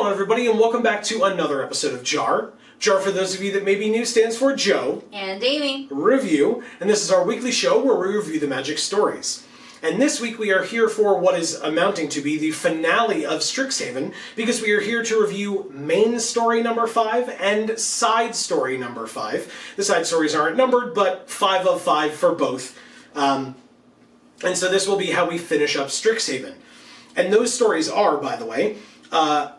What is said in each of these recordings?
going on, everybody, and welcome back to another episode of JaAR. JaAR, for those of you that may be new, stands for Joe and Amy Review, and this is our weekly show where we review the Magic stories. And this week we are here for what is amounting to be the finale of Strixhaven, because we are here to review main story number 5 and side story number 5. The side stories aren't numbered, but 5 of 5 for both. And so this will be how we finish up Strixhaven. And those stories are, by the way,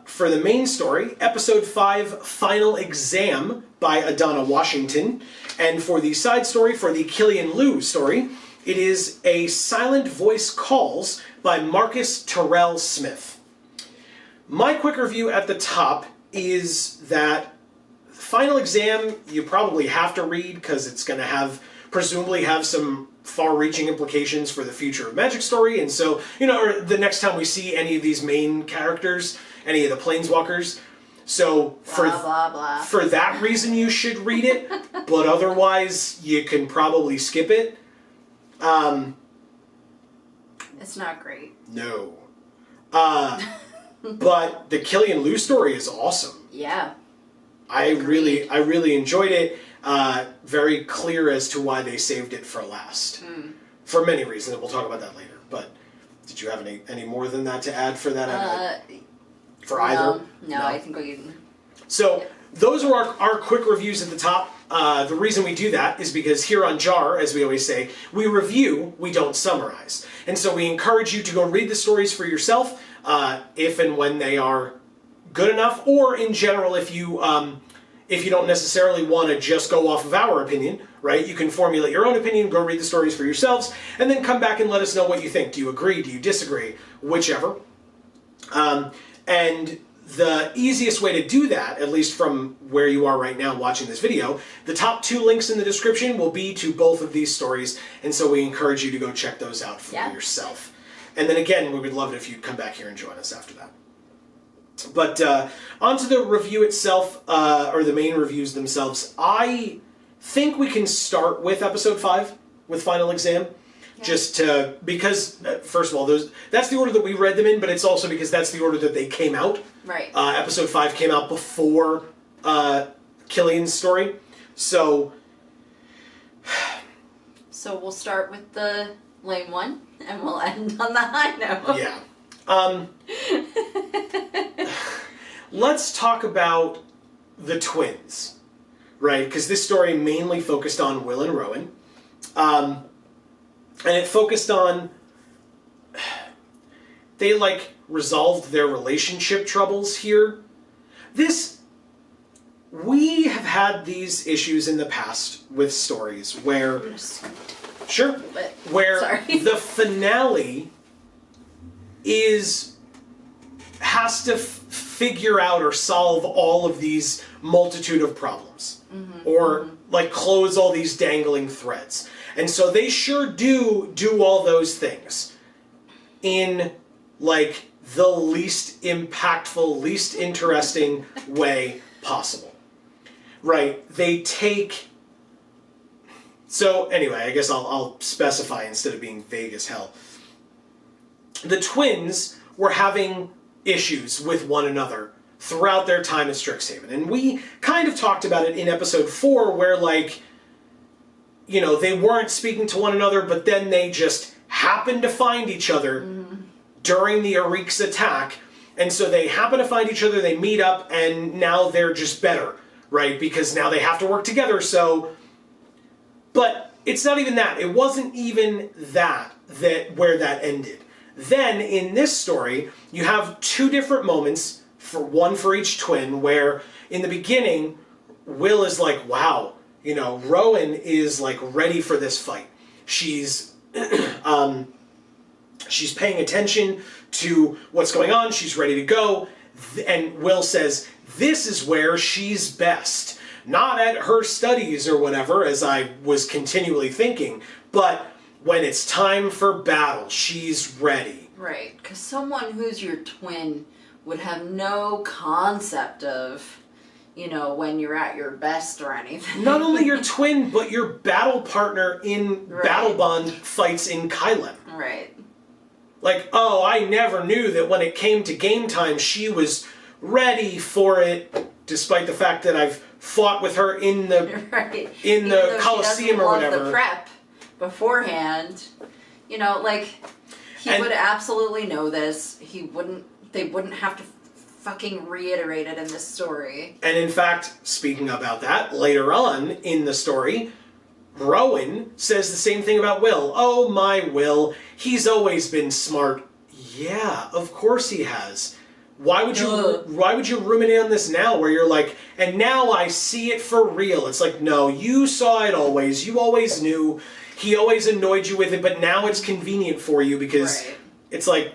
for the main story, Episode 5, Final Exam by Adana Washington. And for the side story, for the Killian Liu story, it is A Silent Voice Calls by Marcus Terrell Smith. My quick review at the top is that Final Exam you probably have to read because it's going to presumably have some far-reaching implications for the future of Magic story, and so, or the next time we see any of these main characters, any of the Planeswalkers. So for that reason you should read it, but otherwise you can probably skip it. It's not great. No. But the Killian Liu story is awesome. Yeah. I really enjoyed it. Very clear as to why they saved it for last. For many reasons, and we'll talk about that later. But did you have any more than that to add for that? For either? No, I think we can. So those are our quick reviews at the top. The reason we do that is because here on JaAR, as we always say, we review, we don't summarize. And so we encourage you to go read the stories for yourself, if and when they are good enough, or in general, if you don't necessarily want to just go off of our opinion, right? You can formulate your own opinion, go read the stories for yourselves, and then come back and let us know what you think. Do you agree? Do you disagree? Whichever. And the easiest way to do that, at least from where you are right now watching this video, the top 2 links in the description will be to both of these stories, and so we encourage you to go check those out for yourself. And then again, we would love it if you'd come back here and join us after that. But onto the review itself, or the main reviews themselves. I think we can start with Episode 5, with Final Exam. Yeah. Just because, first of all, that's the order that we read them in, but it's also because that's the order that they came out. Right. Episode 5 came out before Killian's story. So we'll start with the lame one, and we'll end on the high note. Yeah. Let's talk about the twins, right? Because this story mainly focused on Will and Rowan. And it focused on, they resolved their relationship troubles here. We have had these issues in the past with stories where, the finale has to figure out or solve all of these multitude of problems, or close all these dangling threads. And so they sure do all those things in the least impactful, least interesting way possible. Right? So anyway, I guess I'll specify instead of being vague as hell. The twins were having issues with one another throughout their time at Strixhaven. And we kind of talked about it in Episode 4 where they weren't speaking to one another, but then they just happened to find each other during the Arik's attack. And so they happen to find each other, they meet up, and now they're just better, right? Because now they have to work together, But it's not even that. It wasn't even where that ended. Then, in this story, you have 2 different moments, one for each twin, where in the beginning, Will is like, wow, Rowan is ready for this fight. She's paying attention to what's going on. She's ready to go. And Will says, this is where she's best. Not at her studies or whatever, as I was continually thinking, but when it's time for battle, she's ready. Right, because someone who's your twin would have no concept of when you're at your best or anything. Not only your twin, but your battle partner in Battle Bond fights in Kylan. Right. I never knew that when it came to game time, she was ready for it, despite the fact that I've fought with her in the right. in Even the though Coliseum she or love whatever. The prep beforehand, you know, like he would absolutely know this. They wouldn't have to fucking reiterate it in this story. And in fact, speaking about that, later on in the story, Rowan says the same thing about Will. Oh, my Will, he's always been smart. Yeah, of course he has. Why would you ruminate on this now where you're like, and now I see it for real? It's like, no, you saw it always. You always knew. He always annoyed you with it, but now it's convenient for you because it's like,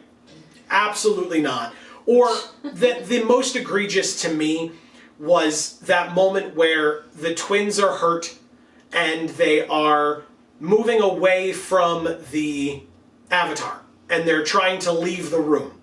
absolutely not. Or the most egregious to me was that moment where the twins are hurt and they are moving away from the Avatar and they're trying to leave the room.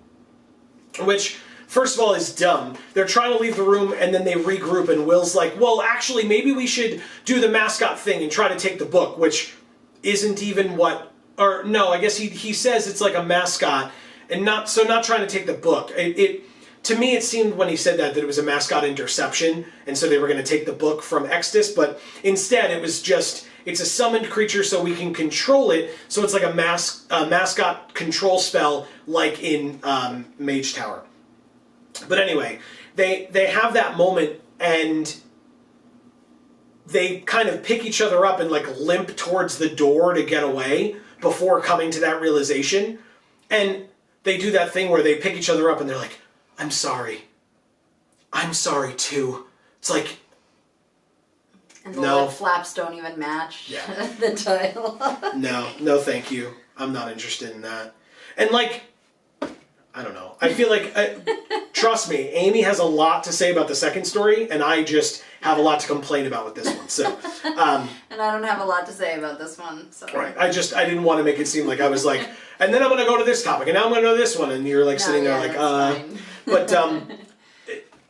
Which, first of all, is dumb. They're trying to leave the room and then they regroup and Will's like, well, actually, maybe we should do the mascot thing and try to take the book, which isn't even what... Or, no, I guess he says it's like a mascot and not trying to take the book. To me, it seemed when he said that it was a mascot interception, and so they were going to take the book from Exodus, but instead it was just, it's a summoned creature so we can control it, so it's like a mascot control spell like in Mage Tower. But anyway, they have that moment, and they kind of pick each other up and like limp towards the door to get away before coming to that realization, and they do that thing where they pick each other up and they're like, I'm sorry. I'm sorry too. It's like... And the lip flaps don't even match the title. No thank you. I'm not interested in that. And like, I don't know. I feel like, trust me, Amy has a lot to say about the second story, and I just have a lot to complain about with this one. So, and I don't have a lot to say about this one. So. Right. I didn't want to make it seem like I was like, and then I'm going to go to this topic, and now I'm going to go to this one, and you're like sitting there like, But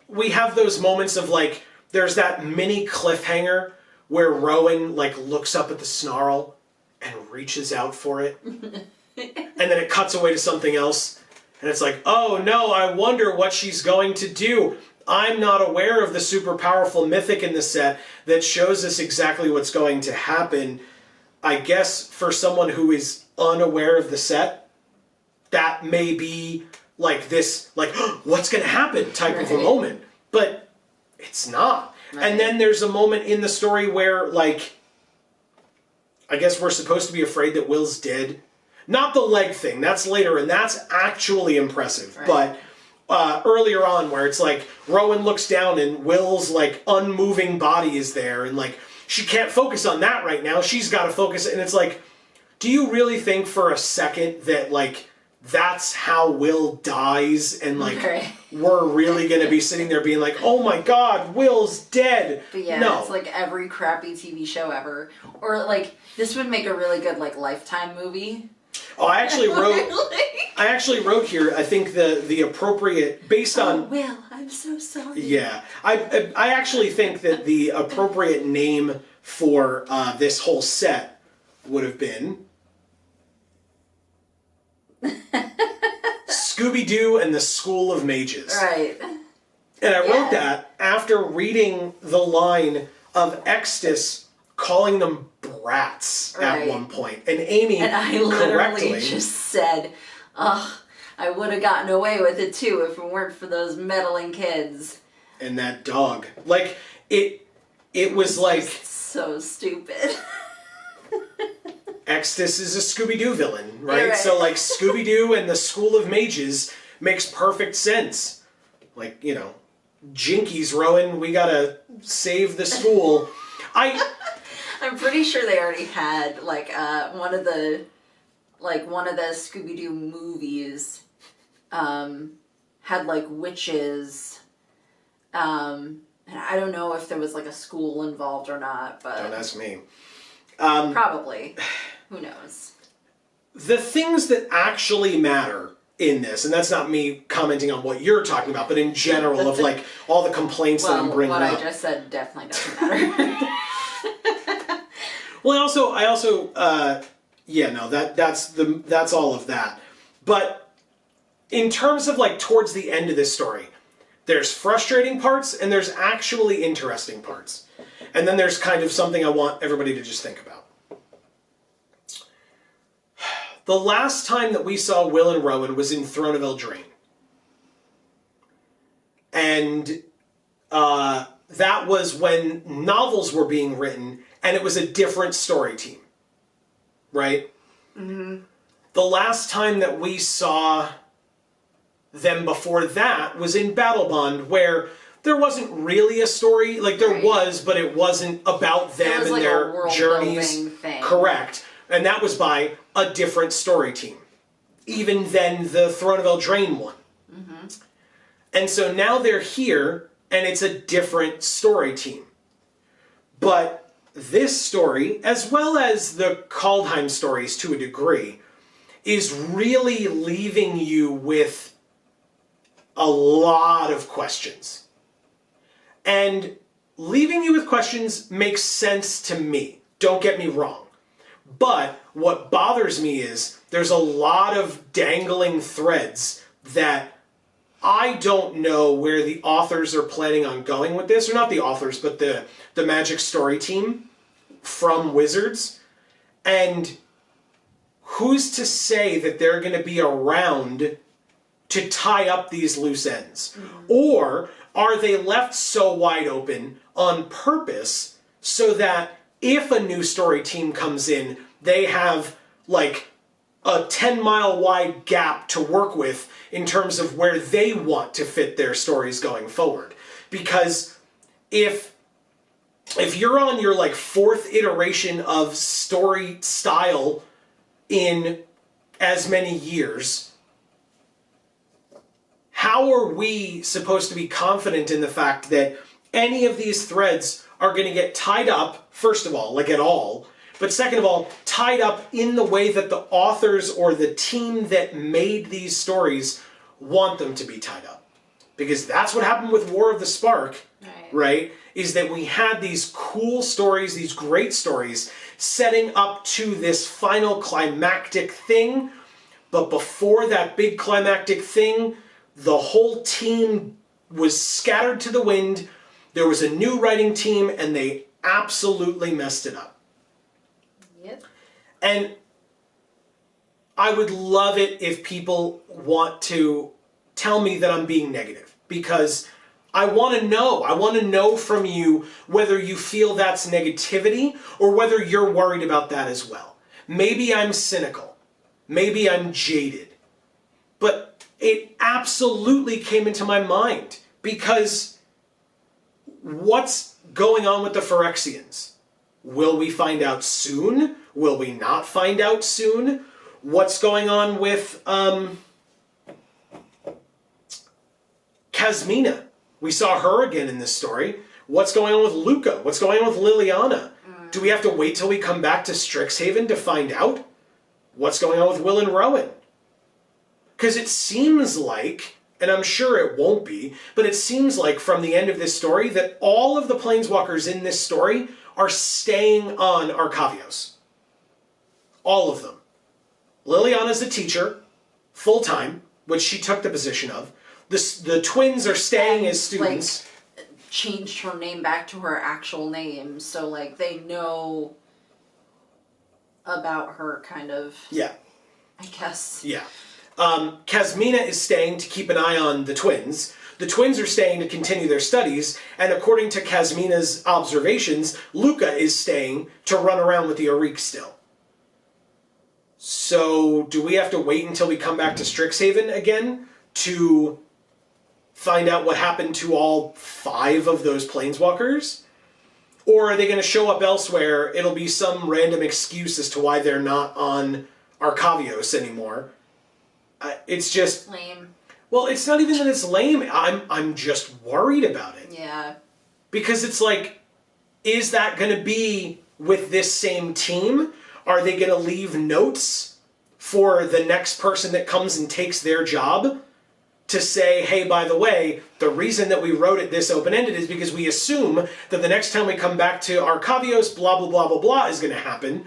we have those moments of like, there's that mini cliffhanger where Rowan like looks up at the snarl and reaches out for it, and then it cuts away to something else. And it's like, oh no, I wonder what she's going to do. I'm not aware of the super powerful mythic in the set that shows us exactly what's going to happen. I guess for someone who is unaware of the set, that may be like this, like, what's going to happen type of a moment. But it's not. Right. And then there's a moment in the story where, like, I guess we're supposed to be afraid that Will's dead. Not the leg thing, that's later, and that's actually impressive. Right. But earlier on, where it's like, Rowan looks down and Will's, like, unmoving body is there, and, like, she can't focus on that right now. She's got to focus, and it's like, do you really think for a second that, like, that's how Will dies, and, like, we're really going to be sitting there being like, oh my god, Will's dead? But yeah, no. It's like every crappy TV show ever. Or, like, this would make a really good, like, Lifetime movie. Oh, I actually wrote here, I think the appropriate, based on... Will, I'm so sorry. Yeah. I actually think that the appropriate name for this whole set would have been... Scooby-Doo and the School of Mages. Right. And I wrote that after reading the line of Exodus calling them brats at one point. And Amy and I literally just said, ugh, I would have gotten away with it too if it weren't for those meddling kids. And that dog. Like, it was like... so stupid. Exodus is a Scooby-Doo villain, right? So, like, Scooby-Doo and the School of Mages makes perfect sense. Like, you know, Jinkies, Rowan, we gotta save the school. I'm pretty sure they already had, like, one of the Scooby-Doo movies, had, like, witches, and I don't know if there was, like, a school involved or not, but... Don't ask me. Probably. Who knows? The things that actually matter in this, and that's not me commenting on what you're talking about, but in general of, like, all the complaints that I'm bringing up. Well, what I just said definitely doesn't matter. Well, I also, that's all of that. But in terms of, like, towards the end of this story, There's frustrating parts, and there's actually interesting parts. And then there's kind of something I want everybody to just think about. The last time that we saw Will and Rowan was in Throne of Eldraine. And that was when novels were being written, and it was a different story team. Right? Mm-hmm. The last time that we saw them before that was in Battle Bond, where there wasn't really a story. Like, there was, but it wasn't about them and like their journeys. Thing. Correct. And that was by a different story team. Even than the Throne of Eldraine one. Mm-hmm. And so now they're here, and it's a different story team. But this story, as well as the Kaldheim stories to a degree, is really leaving you with a lot of questions. And leaving you with questions makes sense to me. Don't get me wrong. But what bothers me is there's a lot of dangling threads that I don't know where the authors are planning on going with this. Or not the authors, but the Magic story team from Wizards. And who's to say that they're going to be around to tie up these loose ends? Mm-hmm. Or are they left so wide open on purpose so that if a new story team comes in, they have like a 10-mile wide gap to work with in terms of where they want to fit their stories going forward? Because if you're on your like fourth iteration of story style in as many years, how are we supposed to be confident in the fact that any of these threads are going to get tied up, first of all, like at all, but second of all, tied up in the way that the authors or the team that made these stories want them to be tied up? Because that's what happened with War of the Spark, right? Is that we had these cool stories, these great stories, setting up to this final climactic thing. But before that big climactic thing, the whole team was scattered to the wind. There was a new writing team, and they absolutely messed it up. Yep. And I would love it if people want to tell me that I'm being negative, because I want to know. I want to know from you whether you feel that's negativity or whether you're worried about that as well. Maybe I'm cynical. Maybe I'm jaded. But it absolutely came into my mind, because what's going on with the Phyrexians? Will we find out soon? Will we not find out soon? What's going on with Kasmina? We saw her again in this story. What's going on with Luca? What's going on with Liliana? Do we have to wait till we come back to Strixhaven to find out? What's going on with Will and Rowan? Because it seems like, and I'm sure it won't be, but it seems like from the end of this story that all of the Planeswalkers in this story are staying on Arcavios. All of them. Liliana's a teacher, full-time, which she took the position of. The twins are staying as students. Like, changed her name back to her actual name, so like they know about her, kind of. Yeah. I guess. Yeah. Kasmina is staying to keep an eye on the twins. The twins are staying to continue their studies, and according to Kasmina's observations, Luca is staying to run around with the Auric still. So, do we have to wait until we come back to Strixhaven again to find out what happened to all 5 of those Planeswalkers? Or are they going to show up elsewhere? It'll be some random excuse as to why they're not on Arcavios anymore. It's just lame. Well, it's not even that it's lame. I'm just worried about it. Yeah. Because it's like, is that going to be with this same team? Are they going to leave notes for the next person that comes and takes their job to say, hey, by the way, the reason that we wrote it this open-ended is because we assume that the next time we come back to Arcavios, blah, blah, blah, blah, blah is going to happen.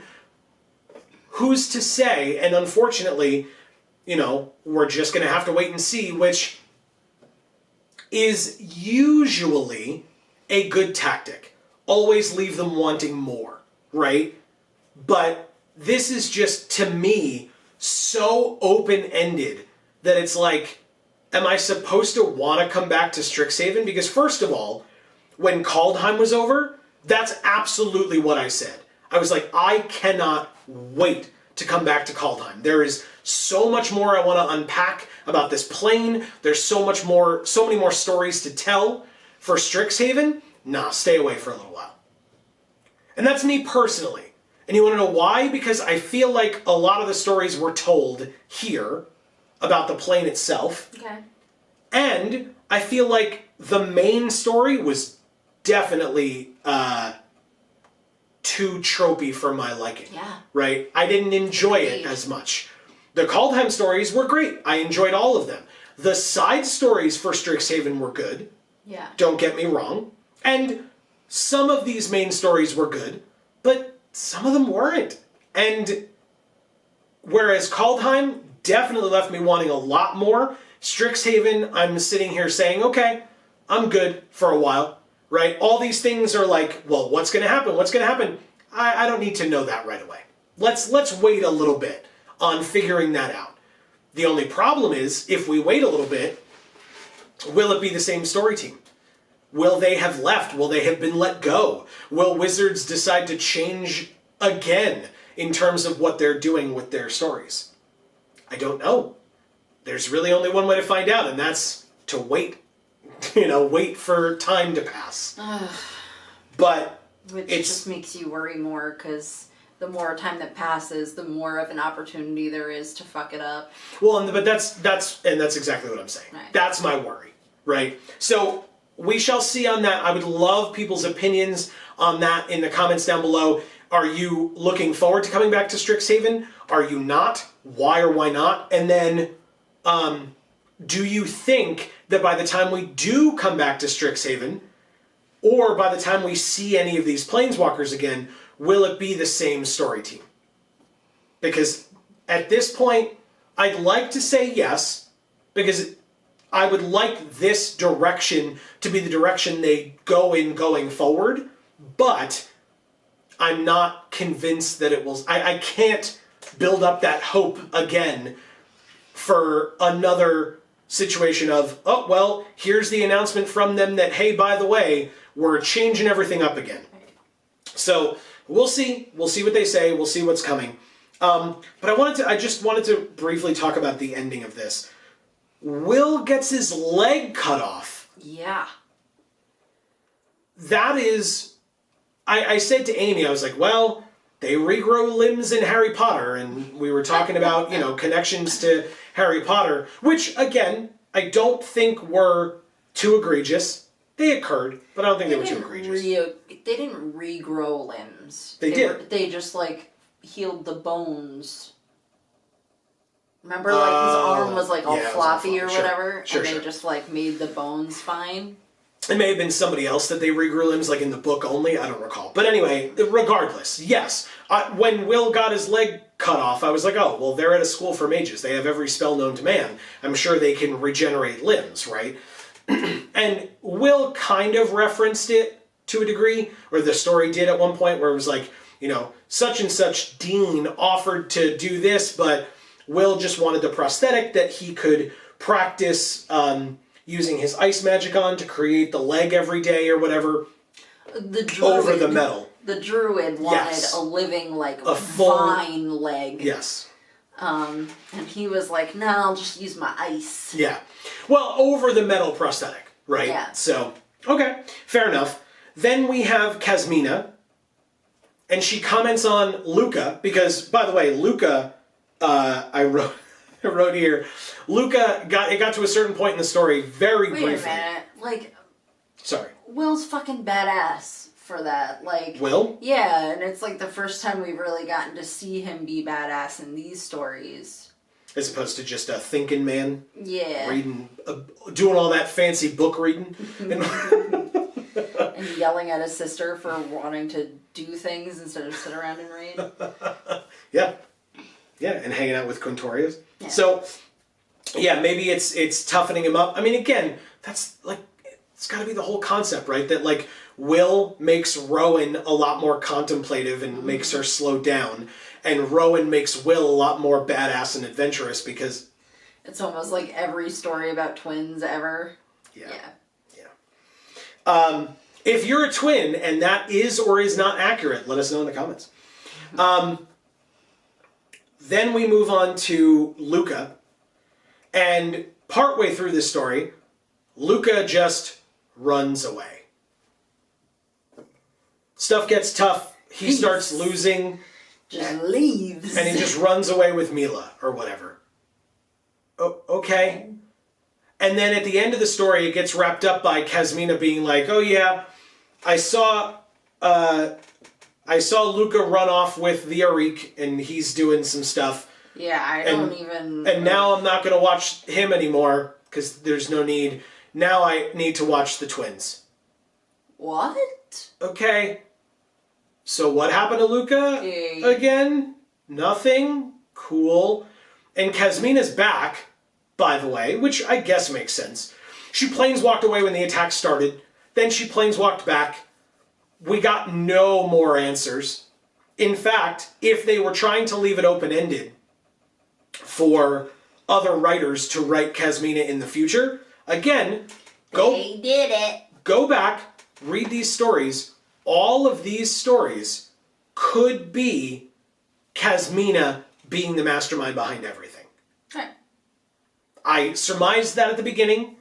Who's to say? And unfortunately, you know, we're just going to have to wait and see, which is usually a good tactic. Always leave them wanting more, right? But this is just, to me, so open-ended that it's like, am I supposed to want to come back to Strixhaven? Because first of all, when Kaldheim was over, that's absolutely what I said. I was like, I cannot wait to come back to Kaldheim. There is so much more I want to unpack about this plane. There's so many more stories to tell for Strixhaven. Nah, stay away for a little while. And that's me personally. And you want to know why? Because I feel like a lot of the stories were told here about the plane itself. Okay. And I feel like the main story was definitely too tropey for my liking. Yeah. Right? I didn't enjoy it as much. The Kaldheim stories were great. I enjoyed all of them. The side stories for Strixhaven were good. Yeah. Don't get me wrong. And some of these main stories were good, but some of them weren't. And whereas Kaldheim definitely left me wanting a lot more, Strixhaven, I'm sitting here saying, okay, I'm good for a while, right? All these things are like, well, what's going to happen? What's going to happen? I don't need to know that right away. Let's wait a little bit on figuring that out. The only problem is, if we wait a little bit, will it be the same story team? Will they have left? Will they have been let go? Will Wizards decide to change again in terms of what they're doing with their stories? I don't know. There's really only one way to find out, and that's to wait. Wait for time to pass. But Which just makes you worry more, because the more time that passes, the more of an opportunity there is to fuck it up. Well, but that's exactly what I'm saying. Right. That's my worry, right? So we shall see on that. I would love people's opinions on that in the comments down below. Are you looking forward to coming back to Strixhaven? Are you not? Why or why not? And then, do you think that by the time we do come back to Strixhaven, or by the time we see any of these Planeswalkers again, will it be the same story team? Because at this point, I'd like to say yes, because I would like this direction to be the direction they go in going forward, but I'm not convinced that it will. I can't build up that hope again for another situation of, oh, well, here's the announcement from them that, hey, by the way, we're changing everything up again. So we'll see. We'll see what they say. We'll see what's coming. But I just wanted to briefly talk about the ending of this. Will gets his leg cut off. Yeah. That is, I said to Amy, I was like, well, they regrow limbs in Harry Potter, and we were talking about, connections to Harry Potter, which, again, I don't think were too egregious. They occurred, but I don't think they were too egregious. They didn't regrow limbs. They did. They just, healed the bones. Remember, his arm was, all floppy or whatever? Sure, and they just, made the bones fine? It may have been somebody else that they regrew limbs, in the book only. I don't recall. But anyway, regardless, yes. When Will got his leg cut off, I was like, oh, well, they're at a school for mages. They have every spell known to man. I'm sure they can regenerate limbs, right? And Will kind of referenced it to a degree, or the story did at one point, where it was like, such and such dean offered to do this, but Will just wanted the prosthetic that he could practice using his ice magic on to create the leg every day or whatever. The druid, over the metal. The druid wanted a living, a fine leg. Yes. And he was like, no, I'll just use my ice. Yeah. Well, over the metal prosthetic, right? Yeah. So, okay, fair enough. Then we have Kasmina, and she comments on Luca, because, by the way, Luca, I wrote here, Luca got to a certain point in the story very briefly. Wait a minute, Sorry. Will's fucking badass for that, Will? Yeah, and it's the first time we've really gotten to see him be badass in these stories. As opposed to just a thinking man. Yeah. Reading, doing all that fancy book reading. And yelling at his sister for wanting to do things instead of sit around and read. Yeah. Yeah, and hanging out with Quintorius. Yeah. So, yeah, maybe it's toughening him up. I mean, again, that's like, it's got to be the whole concept, right? That like Will makes Rowan a lot more contemplative and makes her slow down, and Rowan makes Will a lot more badass and adventurous because it's almost like every story about twins ever. Yeah. If you're a twin and that is or is not accurate, let us know in the comments. Then we move on to Luca. And partway through this story, Luca just runs away. Stuff gets tough. He starts losing. Just leaves. And he just runs away with Mila or whatever. Oh, okay. And then at the end of the story, it gets wrapped up by Kazmina being like, "Oh yeah, I saw Luca run off with the Arik, and he's doing some stuff. Yeah, I don't even... And now I'm not going to watch him anymore, because there's no need. Now I need to watch the twins." What? Okay. So what happened to Luca again? Nothing? Cool. And Kazmina's back, by the way, which I guess makes sense. She planeswalked away when the attack started. Then she planeswalked back. We got no more answers. In fact, if they were trying to leave it open-ended for other writers to write Kazmina in the future, again, They did it. Go back, read these stories. All of these stories could be Kazmina being the mastermind behind everything. Right. I surmised that at the beginning.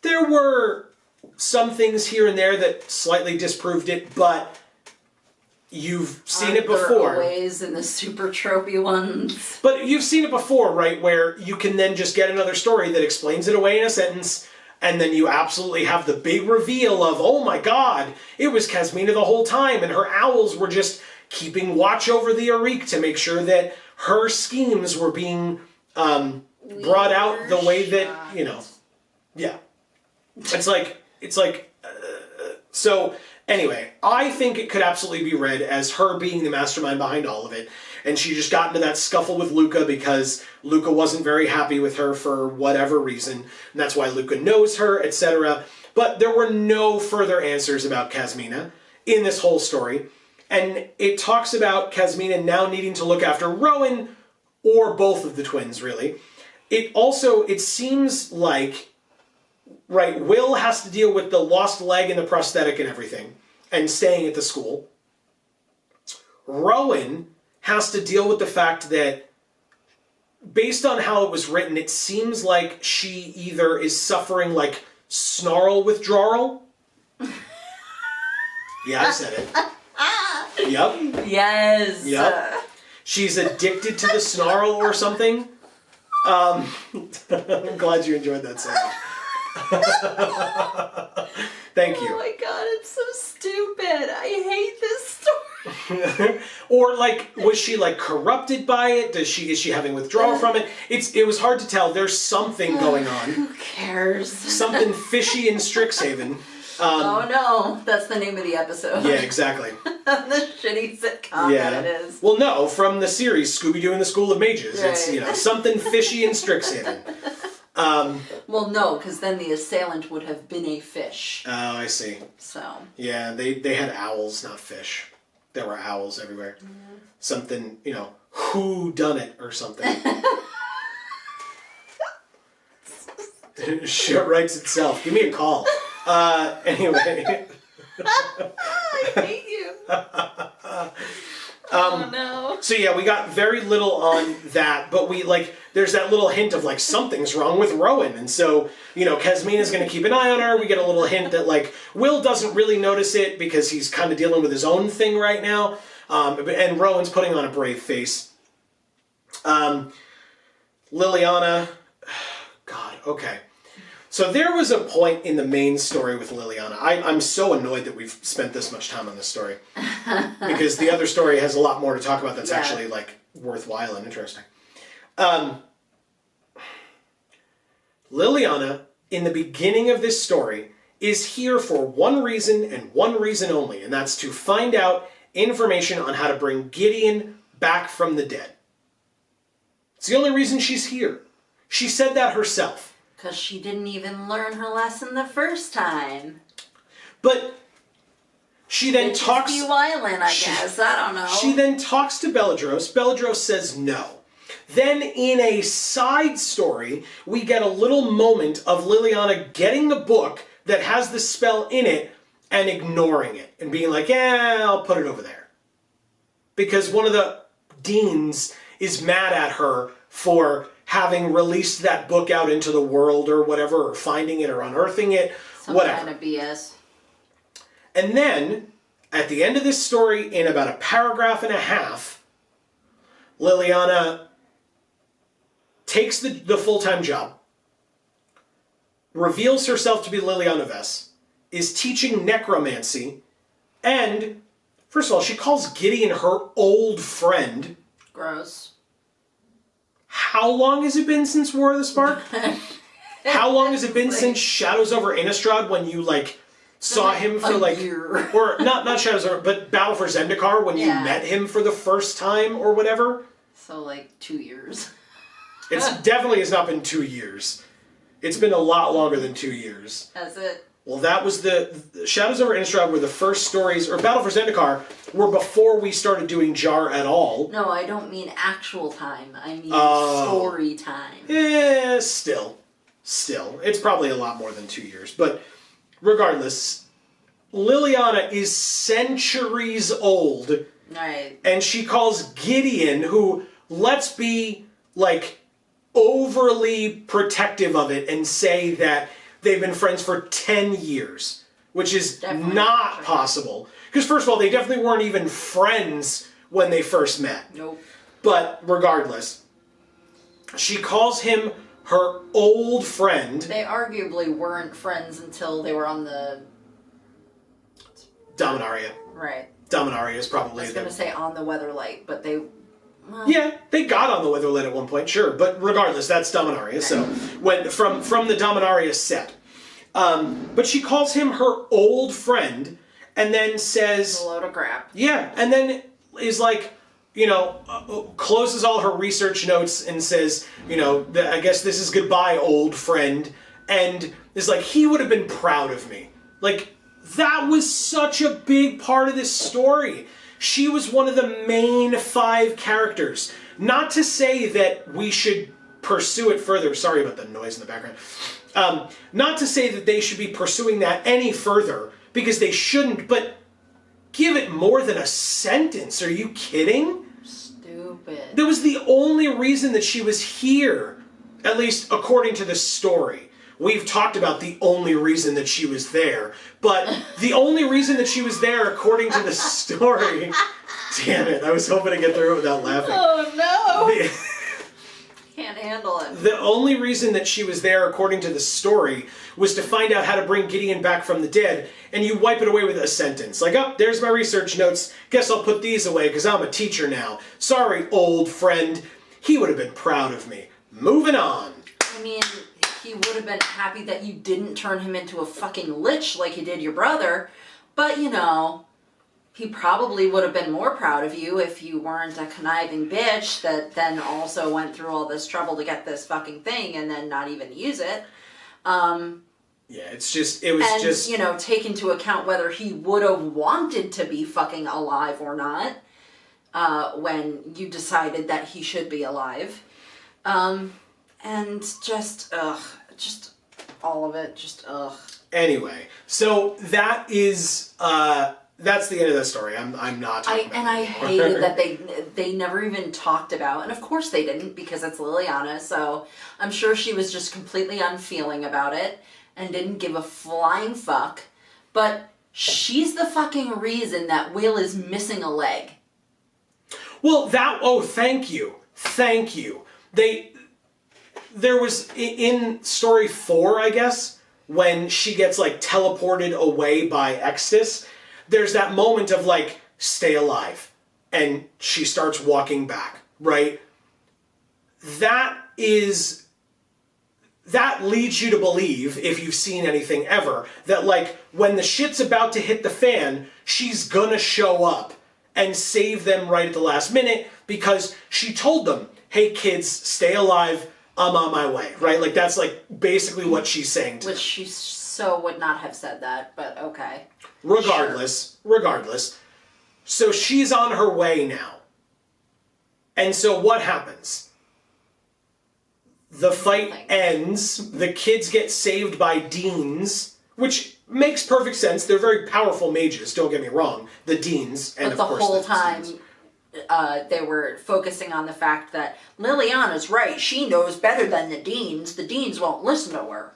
There were some things here and there that slightly disproved it, but you've seen it before. Always in the super tropey ones. But you've seen it before, right? Where you can then just get another story that explains it away in a sentence, and then you absolutely have the big reveal of, oh my god, it was Kazmina the whole time, and her owls were just keeping watch over the Arik to make sure that her schemes were being brought out the way that, you know, yeah. So anyway, I think it could absolutely be read as her being the mastermind behind all of it. And she just got into that scuffle with Luca because Luca wasn't very happy with her for whatever reason. And that's why Luca knows her, etc. But there were no further answers about Kazmina in this whole story. And it talks about Kazmina now needing to look after Rowan, or both of the twins, really. It seems like, right, Will has to deal with the lost leg and the prosthetic and everything, and staying at the school. Rowan has to deal with the fact that, based on how it was written, it seems like she either is suffering like snarl withdrawal. Yeah, I said it. Yep. Yes. Yep. She's addicted to the snarl or something. I'm glad you enjoyed that so much. Thank you. Oh my god, it's so stupid. I hate this story. Or like, was she like corrupted by it? Is she having withdrawal from it? It was hard to tell. There's something going on. Who cares? Something fishy in Strixhaven. Oh no, that's the name of the episode. Yeah, exactly. The shitty sitcom that it is. Well, no, from the series Scooby-Doo and the School of Mages. Right. It's, something fishy in Strixhaven. Well, no, because then the assailant would have been a fish. Oh, I see. So. Yeah, they had owls, not fish. There were owls everywhere. Mm-hmm. Something, who done it or something. Shit writes itself. Give me a call. Anyway. I hate you. Oh no. So yeah, we got very little on that, but there's that little hint of something's wrong with Rowan, and so Kazmina's going to keep an eye on her. We get a little hint that Will doesn't really notice it because he's kind of dealing with his own thing right now, and Rowan's putting on a brave face. Liliana, God, okay. So there was a point in the main story with Liliana. I'm so annoyed that we've spent this much time on this story. Because the other story has a lot more to talk about that's actually worthwhile and interesting. Liliana, in the beginning of this story, is here for one reason and one reason only, and that's to find out information on how to bring Gideon back from the dead. It's the only reason she's here. She said that herself. Because she didn't even learn her lesson the first time. But she then Bitches talks... be violent, I guess. I don't know. She then talks to Beladros. Beladros says no. Then in a side story, we get a little moment of Liliana getting the book that has the spell in it and ignoring it. And being like, yeah, I'll put it over there. Because one of the deans is mad at her for having released that book out into the world or whatever, or finding it or unearthing it, whatever. Some kind of BS. And then, at the end of this story, in about a paragraph and a half, Liliana takes the full-time job, reveals herself to be Liliana Vess, is teaching necromancy, and, first of all, she calls Gideon her old friend. Gross. How long has it been since War of the Spark? How long has it been since Shadows over Innistrad when you, like, saw him for, like... year. Or, not Shadows over, but Battle for Zendikar when you met him for the first time or whatever? So, like, 2 years. It's definitely has not been 2 years. It's been a lot longer than 2 years. That's it. Well, that was the Shadows over Innistrad were the first stories, or Battle for Zendikar were before we started doing JaAR at all. No, I don't mean actual time. I mean story time. Still. It's probably a lot more than 2 years. But regardless, Liliana is centuries old. Right. And she calls Gideon, who, let's be, like, overly protective of it and say that they've been friends for 10 years, which is definitely not possible. Because first of all, they definitely weren't even friends when they first met. Nope. But regardless, she calls him her old friend. They arguably weren't friends until they were on the... Dominaria. Right. Dominaria is probably... I was going to say on the Weatherlight, but they... Well, yeah, they got on the Weatherlight at one point, sure. But regardless, that's Dominaria. So, when from the Dominaria set. But she calls him her old friend, and then says... a load of crap. Yeah, and then is like, you know, closes all her research notes and says, you know, I guess this is goodbye, old friend. And is like, he would have been proud of me. Like, that was such a big part of this story. She was one of the main 5 characters. Not to say that we should pursue it further. Sorry about the noise in the background. Not to say that they should be pursuing that any further, because they shouldn't, but give it more than a sentence. Are you kidding? Stupid. That was the only reason that she was here, at least according to the story. We've talked about the only reason that she was there, but the only reason that she was there, according to the story... Damn it, I was hoping to get through it without laughing. Oh, no! Can't handle it. The only reason that she was there, according to the story, was to find out how to bring Gideon back from the dead, and you wipe it away with a sentence. Like, oh, there's my research notes. Guess I'll put these away, because I'm a teacher now. Sorry, old friend. He would have been proud of me. Moving on. I mean... he would have been happy that you didn't turn him into a fucking lich like you did your brother. But, you know, he probably would have been more proud of you if you weren't a conniving bitch that then also went through all this trouble to get this fucking thing and then not even use it. Yeah, it was just... you know, take into account whether he would have wanted to be fucking alive or not when you decided that he should be alive. And just all of it, just ugh. Anyway, so that is, that's the end of that story. I'm not talking about it I anymore. hated that they never even talked about, and of course they didn't, because it's Liliana, so I'm sure she was just completely unfeeling about it, and didn't give a flying fuck, but she's the fucking reason that Will is missing a leg. Well, thank you. There was, in story 4, I guess, when she gets, like, teleported away by Extus, there's that moment of, like, stay alive. And she starts walking back, right? That leads you to believe, if you've seen anything ever, that, like, when the shit's about to hit the fan, she's gonna show up and save them right at the last minute, because she told them, hey, kids, stay alive. I'm on my way, right? Like, that's, like, basically what she's saying to Which them. she so would not have said that, but okay. Regardless. So she's on her way now. And so what happens? The fight ends, the kids get saved by deans, which makes perfect sense. They're very powerful mages, don't get me wrong. The deans, and but of course the whole the time, deans. they were focusing on the fact that Liliana's right. She knows better than the deans. The deans won't listen to her.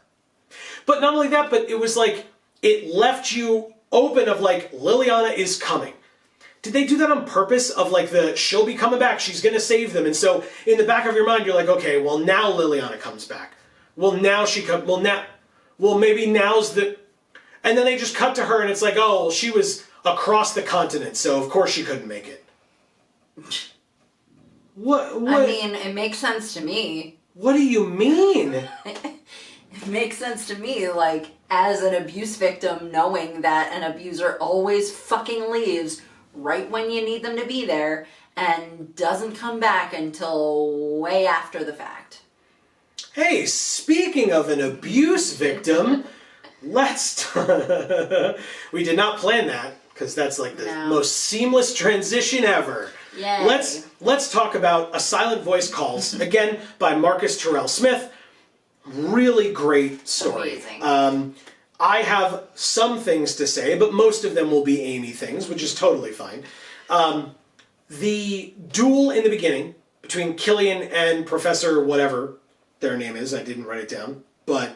But not only that, but it was like, it left you open of like, Liliana is coming. Did they do that on purpose of like she'll be coming back, she's gonna save them, and so in the back of your mind you're like, okay, well now Liliana comes back. Well now maybe now's the, and then they just cut to her and it's like, oh, well, she was across the continent, so of course she couldn't make it. What? I mean, it makes sense to me. What do you mean? It makes sense to me, like, as an abuse victim, knowing that an abuser always fucking leaves right when you need them to be there and doesn't come back until way after the fact. Hey, speaking of an abuse victim, let's... We did not plan that, because that's like the most seamless transition ever. Yay. Let's talk about A Silent Voice Calls, again, by Marcus Terrell Smith. Really great story. Amazing. I have some things to say, but most of them will be Amy things, which is totally fine. The duel in the beginning between Killian and Professor whatever their name is, I didn't write it down, but...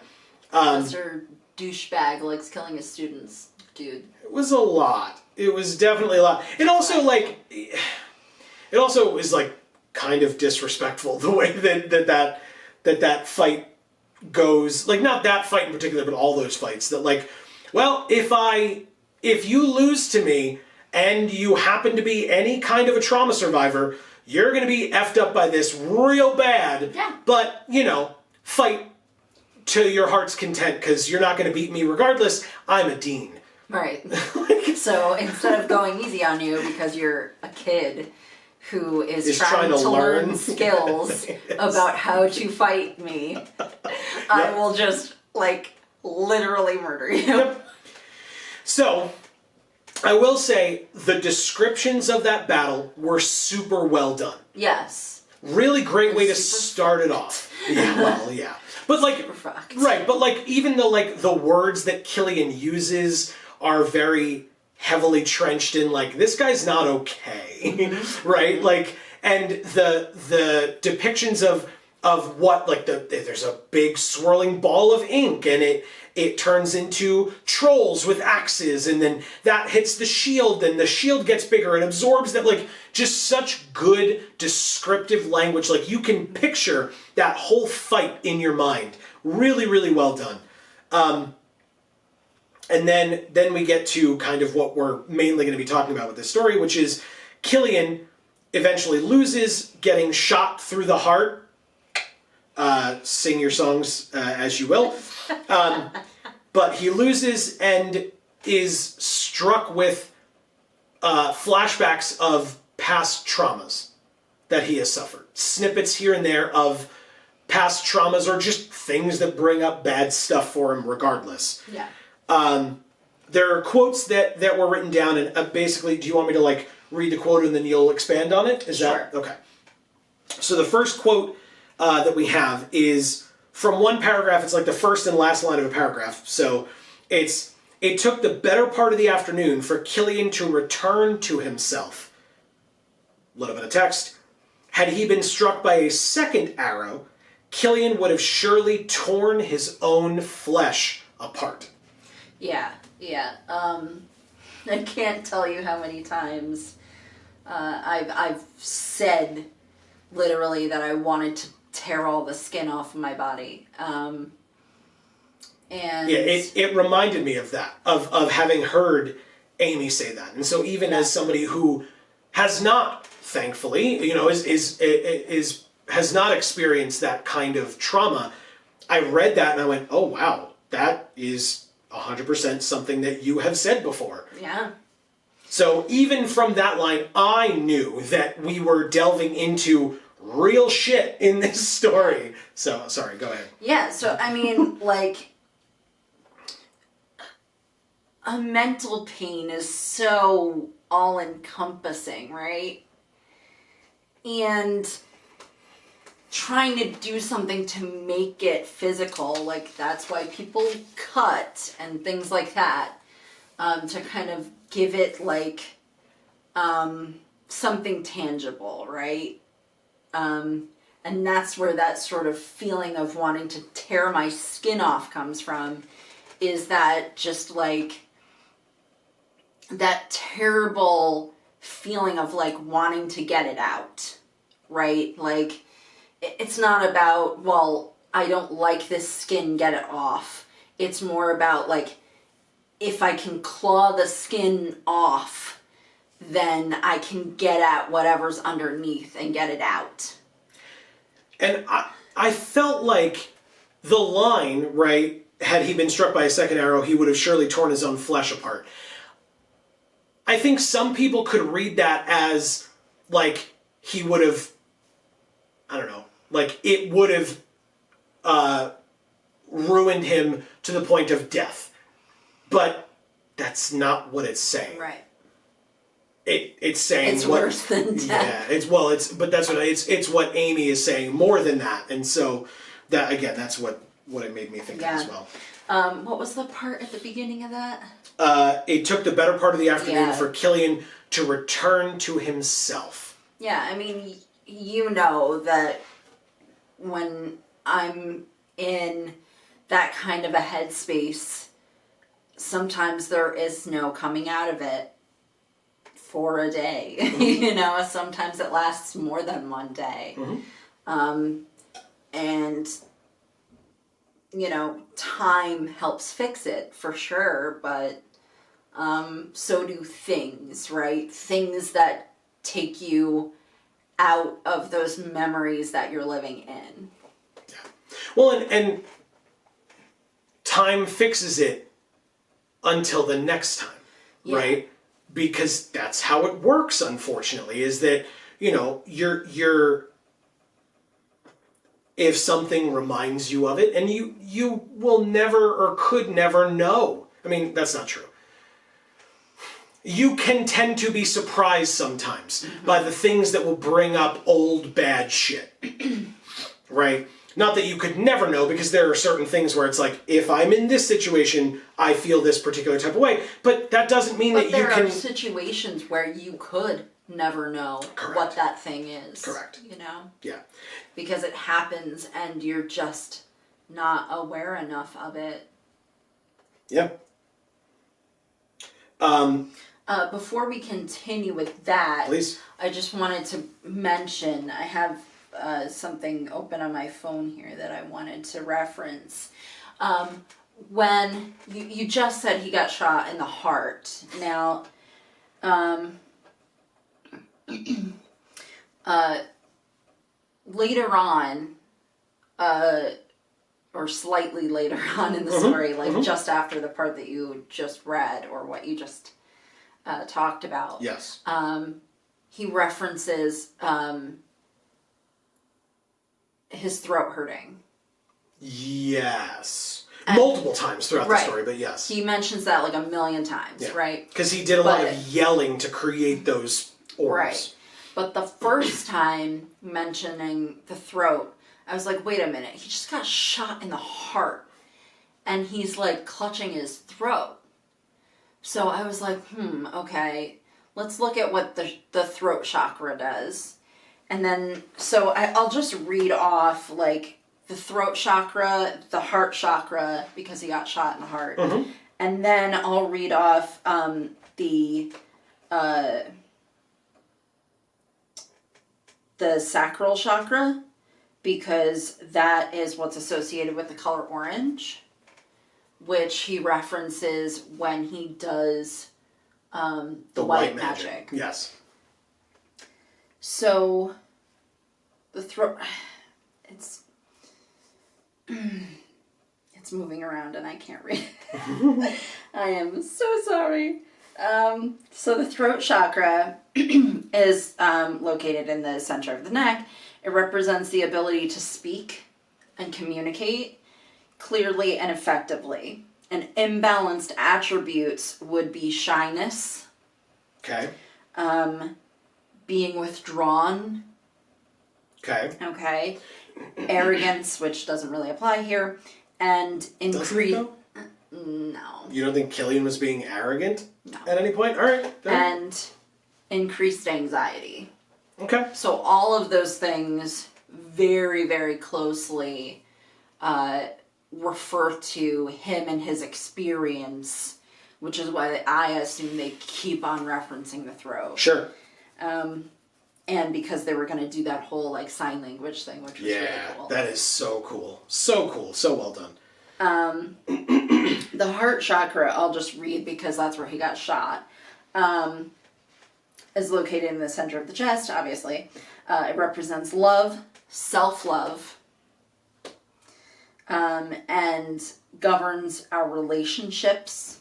Professor douchebag likes killing his students, dude. It was a lot. It was definitely a lot. It also, like... It also is, like, kind of disrespectful, the way that fight goes, like, not that fight in particular, but all those fights, that like, well, if you lose to me and you happen to be any kind of a trauma survivor, you're gonna be effed up by this real bad. Yeah. But, you know, fight to your heart's content, because you're not gonna beat me regardless. I'm a dean. Right. So instead of going easy on you because you're a kid who is trying to learn skills about how to fight me, I will just, like, literally murder you. Yep. So, I will say, the descriptions of that battle were super well done. Yes. Really great way to start it off. Yeah, well, yeah. But like, right, but like, even the words that Killian uses are very heavily trenched in, like, this guy's not okay, right? Like, and the depictions of what, like, there's a big swirling ball of ink, and it turns into trolls with axes, and then that hits the shield, and the shield gets bigger and absorbs that, like, just such good descriptive language. Like, you can picture that whole fight in your mind. Really, really well done. And then we get to kind of what we're mainly going to be talking about with this story, which is Killian eventually loses, getting shot through the heart. Sing your songs as you will. But he loses and is struck with flashbacks of past traumas that he has suffered. Snippets here and there of past traumas, or just things that bring up bad stuff for him regardless. Yeah. There are quotes that were written down, and basically, do you want me to, like, read the quote and then you'll expand on it? Is sure. that okay? So the first quote that we have is from one paragraph. It's like the first and last line of a paragraph. So it took the better part of the afternoon for Killian to return to himself. A little bit of text. Had he been struck by a second arrow, Killian would have surely torn his own flesh apart. Yeah. I can't tell you how many times I've said literally that I wanted to tear all the skin off of my body. And yeah, it reminded me of that, of having heard Amy say that. And so even as somebody who has not, thankfully, you know, has not experienced that kind of trauma, I read that and I went, oh wow, that is 100% something that you have said before. Yeah. So even from that line, I knew that we were delving into real shit in this story. So, sorry, go ahead. Yeah, so I mean, like, a mental pain is so all-encompassing, right? And trying to do something to make it physical, like, that's why people cut and things like that, to kind of give it, like, something tangible, right? And that's where that sort of feeling of wanting to tear my skin off comes from, is that just, like, that terrible feeling of, like, wanting to get it out, right? Like, it's not about, well, I don't like this skin, get it off. It's more about, like, if I can claw the skin off, then I can get at whatever's underneath and get it out. And I felt like the line, right, had he been struck by a second arrow, he would have surely torn his own flesh apart. I think some people could read that as, like, he would have, I don't know, like, it would have ruined him to the point of death. But that's not what it's saying. Right. It's saying it's worse than death. Yeah, but that's what it's what Amy is saying more than that, and so that again, that's what it made me think of as well. What was the part at the beginning of that? It took the better part of the afternoon Yeah. for Killian to return to himself. Yeah, I mean, you know that when I'm in that kind of a headspace, sometimes there is no coming out of it for a day. You know, sometimes it lasts more than one day. And, you know, time helps fix it for sure, but so do things, right? Things that take you out of those memories that you're living in. Yeah. Well, and time fixes it until the next time, right? Because that's how it works, unfortunately, is that, you know, you're if something reminds you of it, and you will never or could never know. I mean, that's not true. You can tend to be surprised sometimes by the things that will bring up old bad shit, right? Not that you could never know, because there are certain things where it's like, if I'm in this situation, I feel this particular type of way. But that doesn't mean that you can... But there are situations where you could never know what that thing is. Correct. You know? Yeah. Because it happens and you're just not aware enough of it. Yeah. Before we continue with that, Please. I just wanted to mention, I have something open on my phone here that I wanted to reference. When you just said he got shot in the heart. Now, later on, or slightly later on in the story, like just after the part that you just read, or what you just talked about. Yes. He references his throat hurting. Yes. Multiple times throughout the story, but yes. He mentions that like a million times, right? Because he did a lot of yelling to create those orbs. Right. But the first time mentioning the throat, I was like, wait a minute, he just got shot in the heart. And he's like clutching his throat. So I was like, okay, let's look at what the throat chakra does. And then, so I'll just read off like the throat chakra, the heart chakra, because he got shot in the heart. And then I'll read off the sacral chakra, because that is what's associated with the color orange, which he references when he does the white magic. Yes. So the throat, it's moving around and I can't read it. I am so sorry. So the throat chakra is located in the center of the neck, It represents the ability to speak and communicate clearly and effectively. And imbalanced attributes would be shyness. Okay. Being withdrawn. Okay. Okay. Arrogance, which doesn't really apply here. And increase. No. You don't think Killian was being arrogant? No. At any point? All right. And increased anxiety. Okay. So all of those things very, very closely refer to him and his experience, which is why I assume they keep on referencing the throat. Sure. And because they were going to do that whole like sign language thing, which was really cool. That is so cool. So cool. So well done. The heart chakra, I'll just read because that's where he got shot, is located in the center of the chest, obviously. It represents love, self-love, and governs our relationships.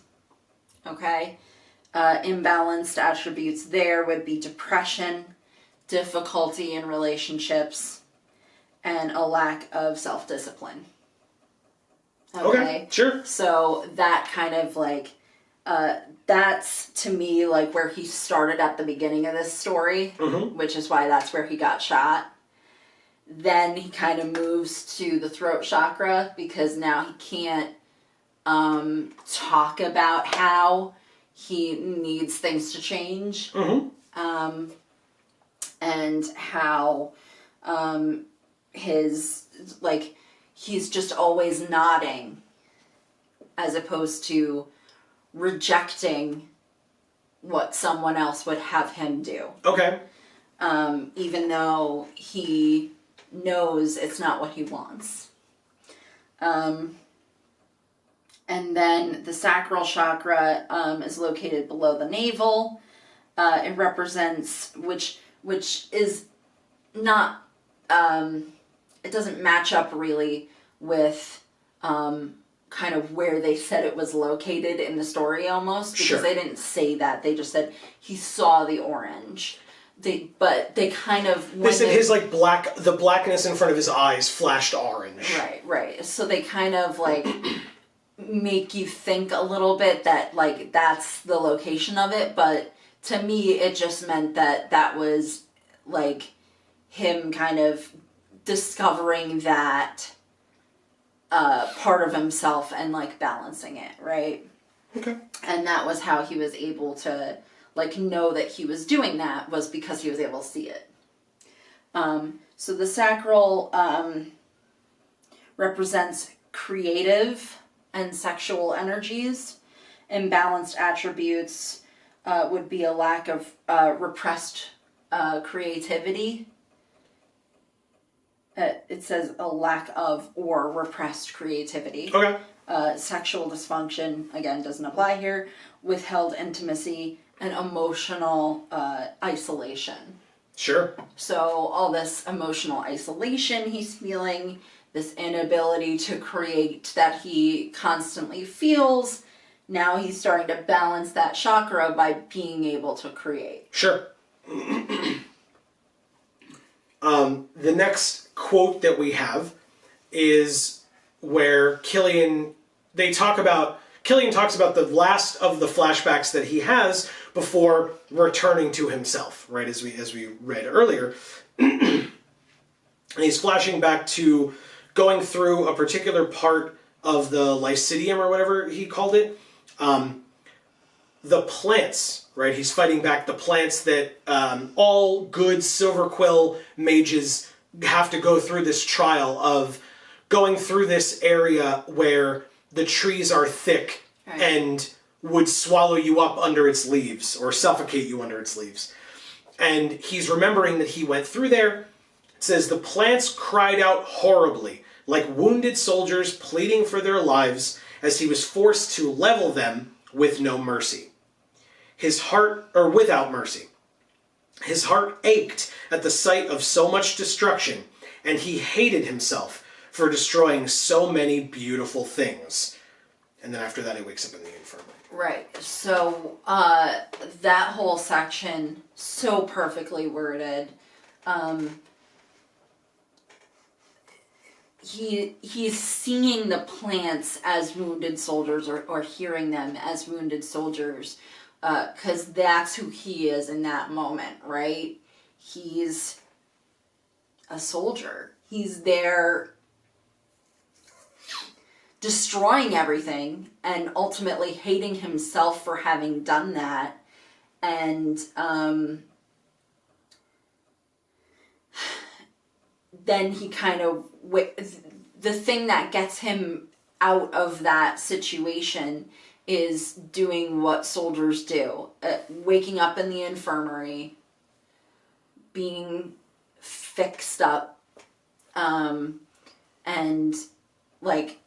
Okay? Imbalanced attributes there would be depression, difficulty in relationships, and a lack of self-discipline. Okay, sure. So that kind of like, that's to me like where he started at the beginning of this story, which is why that's where he got shot. Then he kind of moves to the throat chakra because now he can't talk about how he needs things to change. And how his, like, he's just always nodding as opposed to rejecting what someone else would have him do. Okay. Even though he knows it's not what he wants. And then the sacral chakra is located below the navel. It represents, which is not, it doesn't match up really with kind of where they said it was located in the story almost, because they didn't say that. They just said he saw the orange. But they kind of... They said his, like, the blackness in front of his eyes flashed orange. Right. So they kind of, like, make you think a little bit that, like, that's the location of it, but to me, it just meant that was, like, him kind of discovering that part of himself and, like, balancing it, right? Okay. And that was how he was able to, like, know that he was doing that, was because he was able to see it. So the sacral represents creative and sexual energies. Imbalanced attributes would be a lack of repressed creativity. It says a lack of or repressed creativity. Okay. Sexual dysfunction, again, doesn't apply here. Withheld intimacy and emotional isolation. Sure. So all this emotional isolation he's feeling, this inability to create that he constantly feels, now he's starting to balance that chakra by being able to create. Sure. The next quote that we have is where Killian talks about the last of the flashbacks that he has before returning to himself, right, as we read earlier. And he's flashing back to going through a particular part of the Lycidium, or whatever he called it. The plants, right? He's fighting back the plants that all good Silver Quill mages have to go through this trial of going through this area where the trees are thick and would swallow you up under its leaves or suffocate you under its leaves. And he's remembering that he went through there. It says, the plants cried out horribly, like wounded soldiers pleading for their lives, as he was forced to level them with no mercy. Without mercy. His heart ached at the sight of so much destruction, and he hated himself for destroying so many beautiful things. And then after that, he wakes up in the infirmary. Right. So that whole section, so perfectly worded. he's seeing the plants as wounded soldiers, or hearing them as wounded soldiers, because that's who he is in that moment, right? He's a soldier. He's there destroying everything and ultimately hating himself for having done that. And then he kind of, the thing that gets him out of that situation is doing what soldiers do. Waking up in the infirmary, being fixed up, and like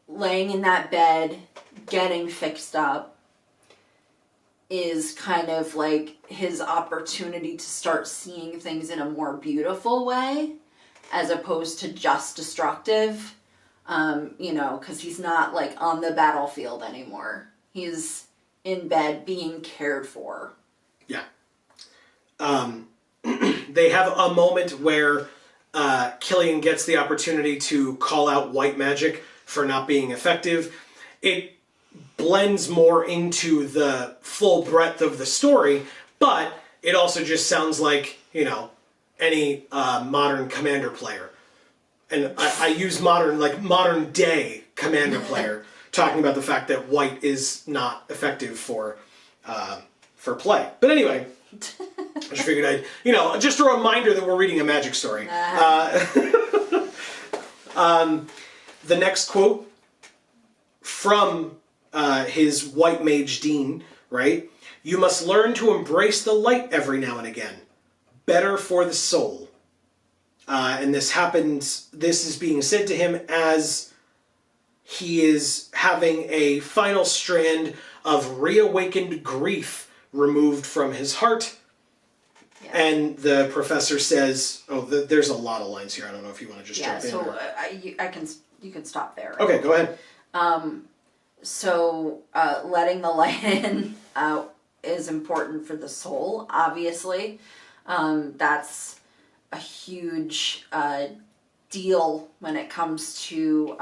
laying in that bed, getting fixed up, is kind of like his opportunity to start seeing things in a more beautiful way, as opposed to just destructive, because he's not like on the battlefield anymore. He's in bed being cared for. Yeah. They have a moment where Killian gets the opportunity to call out white magic for not being effective. It blends more into the full breadth of the story, but it also just sounds like, any modern Commander player. And I use modern day Commander player, talking about the fact that white is not effective for play. But anyway, I just figured just a reminder that we're reading a magic story. The next quote from his white mage Dean, right? You must learn to embrace the light every now and again. Better for the soul. And this is being said to him as he is having a final strand of reawakened grief removed from his heart. Yeah. And the professor says, there's a lot of lines here. I don't know if you want to just jump in. Yeah, so you can stop there. Right? Okay, go ahead. So letting the light in is important for the soul, obviously. That's a huge deal when it comes to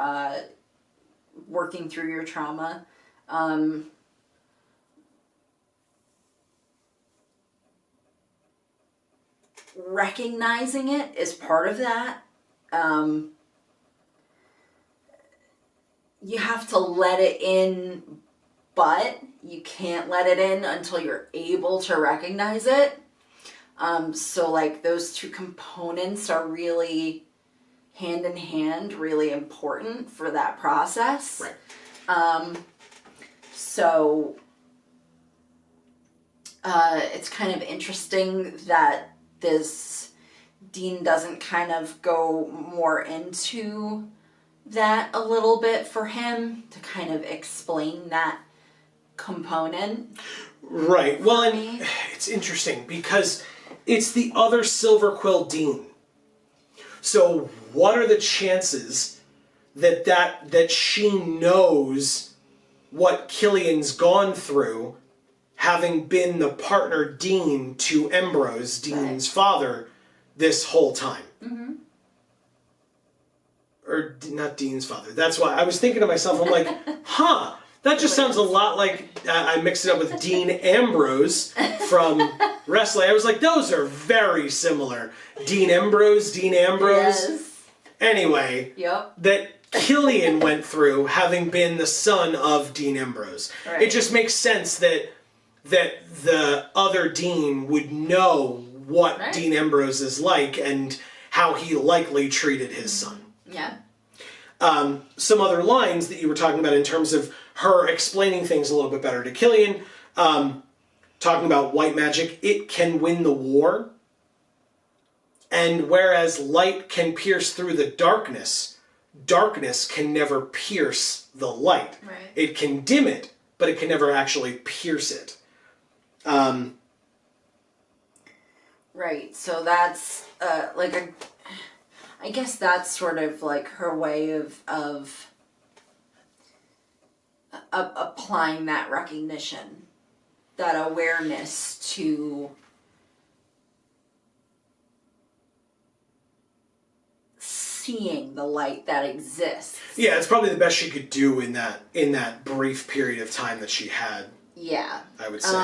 working through your trauma. Recognizing it is part of that. You have to let it in, but you can't let it in until you're able to recognize it. So like those two components are really hand in hand, really important for that process. Right. So it's kind of interesting that this Dean doesn't kind of go more into that a little bit for him to kind of explain that component. Right. Well, and it's interesting because it's the other Silver Quill Dean. So what are the chances that she knows what Killian's gone through, having been the partner Dean to Ambrose, Dean's father, this whole time? Mm-hmm. Or not Dean's father. That's why I was thinking to myself, I'm like, that just sounds a lot like I mixed it up with Dean Ambrose from wrestling. I was like, those are very similar. Dean Ambrose. Yes. Anyway, yep. That Killian went through, having been the son of Dean Ambrose. Right. It just makes sense that the other Dean would know what right. Dean Ambrose is like and how he likely treated his son. Yeah. Some other lines that you were talking about in terms of her explaining things a little bit better to Killian, talking about white magic, it can win the war. And whereas light can pierce through the darkness, darkness can never pierce the light. Right. It can dim it, but it can never actually pierce it. Right, so that's I guess that's sort of like her way of applying that recognition, that awareness to seeing the light that exists. Yeah, it's probably the best she could do in that brief period of time that she had. Yeah. I would say.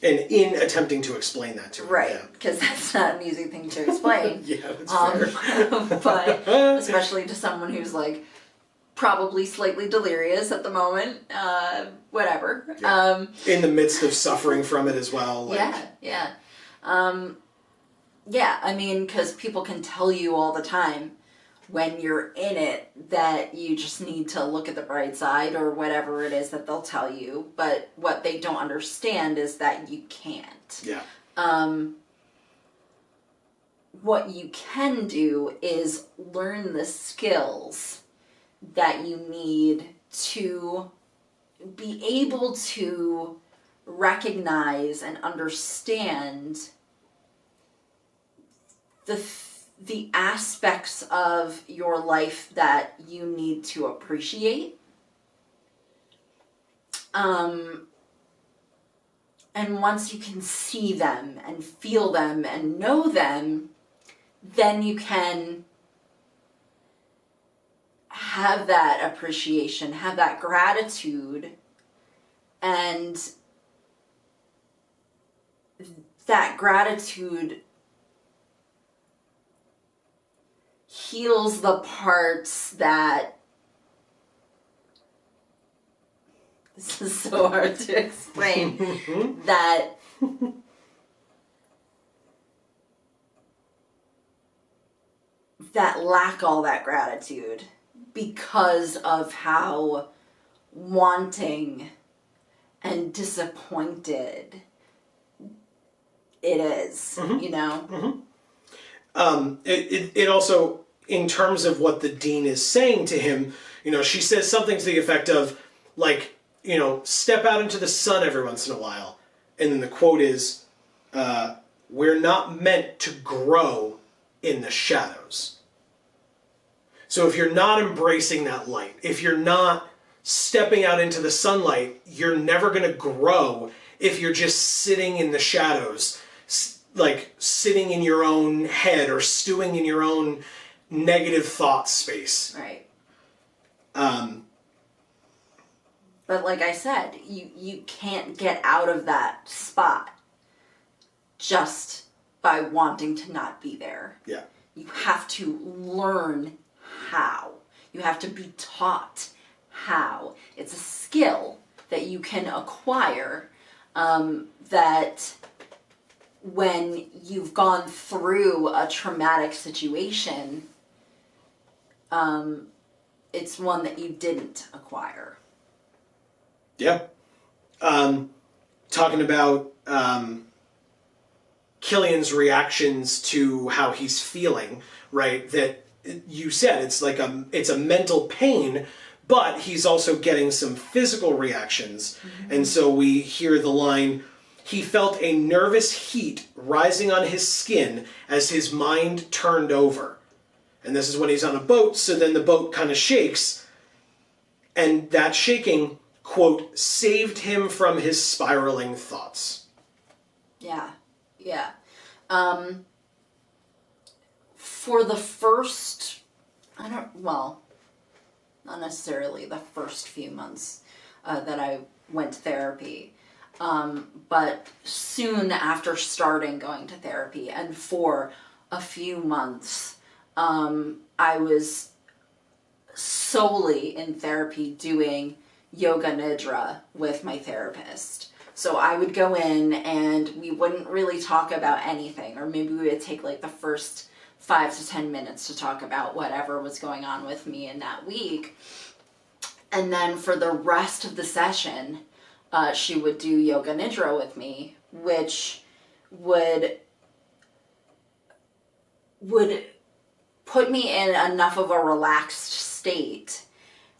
And in attempting to explain that to him. Right, because that's not an easy thing to explain. Yeah, that's fair. But especially to someone who's like probably slightly delirious at the moment, whatever. Yeah. In the midst of suffering from it as well. Like, yeah. Yeah, I mean, because people can tell you all the time when you're in it that you just need to look at the bright side or whatever it is that they'll tell you. But what they don't understand is that you can't. Yeah. What you can do is learn the skills that you need to be able to recognize and understand the aspects of your life that you need to appreciate. And once you can see them and feel them and know them, then you can have that appreciation, have that gratitude, and that gratitude heals the parts that, this is so hard to explain, that lack all that gratitude because of how wanting and disappointed it is, you know? It also, in terms of what the dean is saying to him, you know, she says something to the effect of, like, you know, step out into the sun every once in a while. And then the quote is, we're not meant to grow in the shadows. So if you're not embracing that light, if you're not stepping out into the sunlight, you're never going to grow if you're just sitting in the shadows, like sitting in your own head or stewing in your own negative thought space. Right. But like I said, you can't get out of that spot just by wanting to not be there. Yeah. You have to learn how. You have to be taught how. It's a skill that you can acquire, that when you've gone through a traumatic situation, it's one that you didn't acquire. Yeah. Talking about Killian's reactions to how he's feeling, right? That you said it's like it's a mental pain, but he's also getting some physical reactions. Mm-hmm. And so we hear the line, he felt a nervous heat rising on his skin as his mind turned over. And this is when he's on a boat, so then the boat kind of shakes, and that shaking, quote, saved him from his spiraling thoughts. Yeah. For the first, not necessarily the first few months that I went to therapy, but soon after starting going to therapy and for a few months, I was solely in therapy doing yoga nidra with my therapist. So I would go in and we wouldn't really talk about anything, or maybe we would take like the first 5 to 10 minutes to talk about whatever was going on with me in that week. And then for the rest of the session, she would do yoga nidra with me, which would put me in enough of a relaxed state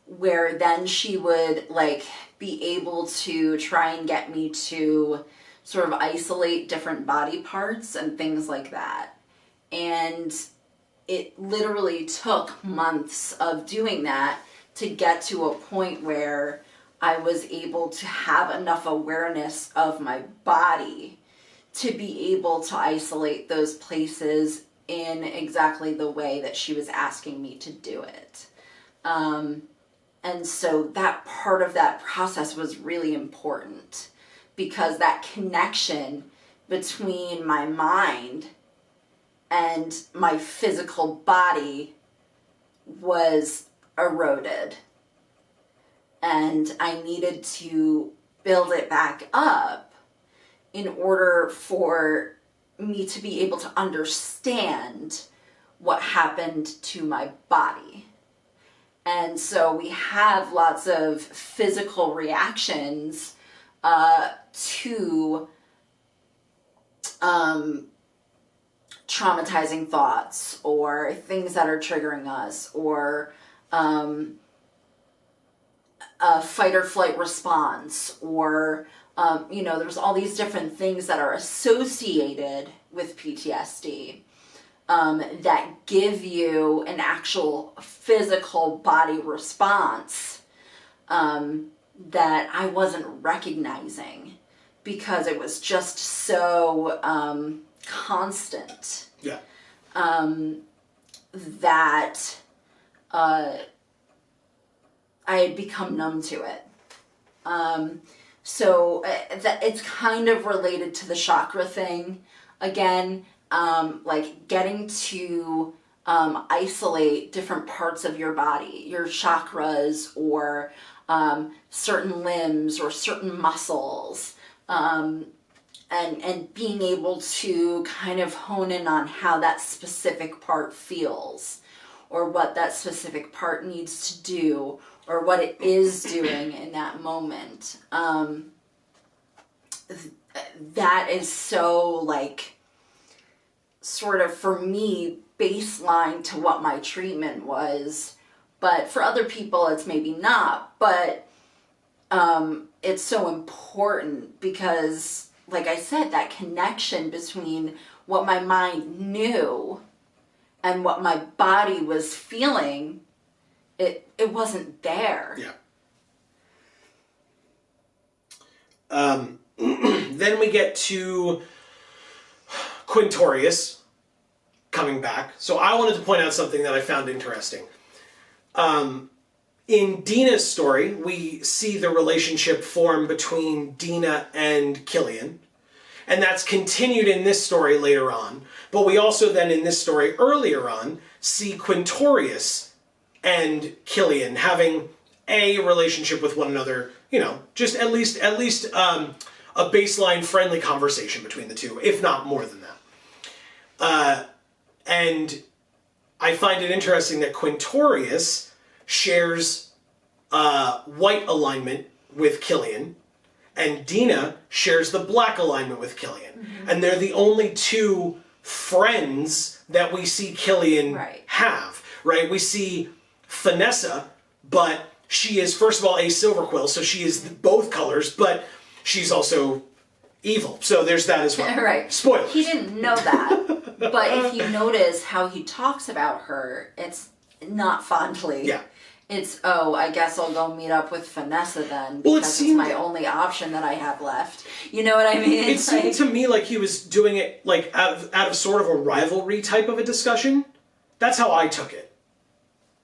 where then she would like be able to try and get me to sort of isolate different body parts and things like that. And it literally took months of doing that to get to a point where I was able to have enough awareness of my body to be able to isolate those places in exactly the way that she was asking me to do it. And so that part of that process was really important, because that connection between my mind and my physical body was eroded. And I needed to build it back up in order for me to be able to understand what happened to my body. And so we have lots of physical reactions to traumatizing thoughts, or things that are triggering us, or a fight or flight response, or there's all these different things that are associated with PTSD that give you an actual physical body response that I wasn't recognizing, because it was just so constant. Yeah. That I had become numb to it. So that it's kind of related to the chakra thing. Again, like getting to isolate different parts of your body, your chakras, or certain limbs or certain muscles, and being able to kind of hone in on how that specific part feels, or what that specific part needs to do, or what it is doing in that moment. That is so, like, sort of, for me, baseline to what my treatment was. But for other people, it's maybe not. But it's so important because, like I said, that connection between what my mind knew and what my body was feeling, it wasn't there. Yeah. Then we get to Quintorius coming back. So I wanted to point out something that I found interesting. In Dina's story, we see the relationship form between Dina and Killian. And that's continued in this story later on. But we also then, in this story earlier on, see Quintorius and Killian having a relationship with one another, just at least a baseline friendly conversation between the two, if not more than that. And I find it interesting that Quintorius shares white alignment with Killian, and Dina shares the black alignment with Killian. Mm-hmm. And they're the only two friends that we see Killian have, right? We see Vanessa, but she is, first of all, a silver quill, so she is both colors, but she's also evil. So there's that as well. Right. Spoilers. He didn't know that, but if you notice how he talks about her, it's not fondly. Yeah. It's, I guess I'll go meet up with Vanessa then, because it's my only option that I have left. You know what I mean? It seemed to me like he was doing it like out of sort of a rivalry type of a discussion. That's how I took it.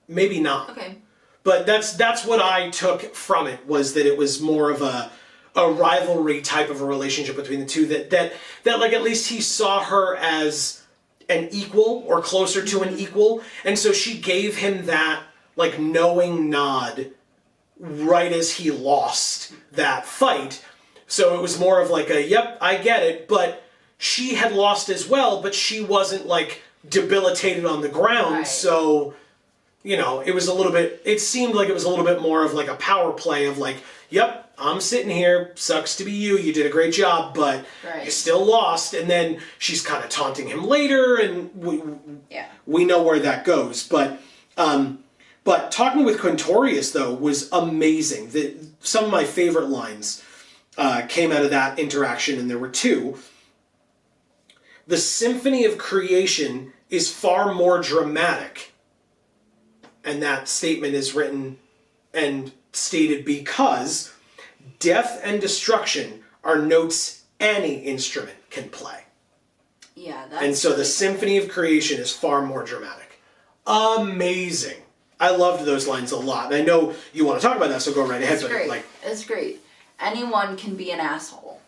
Maybe not. Okay. But that's what I took from it, was that it was more of a rivalry type of a relationship between the two, that like at least he saw her as an equal or closer to an equal, and so she gave him that like knowing nod right as he lost that fight. So it was more of like a, yep, I get it, but she had lost as well, but she wasn't like debilitated on the ground. Right. So, it was a little bit, it seemed like it was a little bit more of like a power play of like, yep, I'm sitting here, sucks to be you did a great job, but you still lost. And then she's kind of taunting him later, and we know where that goes. But talking with Quintorius, though, was amazing. Some of my favorite lines came out of that interaction, and there were two. The symphony of creation is far more dramatic. And that statement is written and stated because death and destruction are notes any instrument can play. Yeah, that's And so the really symphony of creation is far more dramatic. Amazing. I loved those lines a lot. And I know you want to talk about that, so go right ahead. It's great. It's great. Anyone can be an asshole.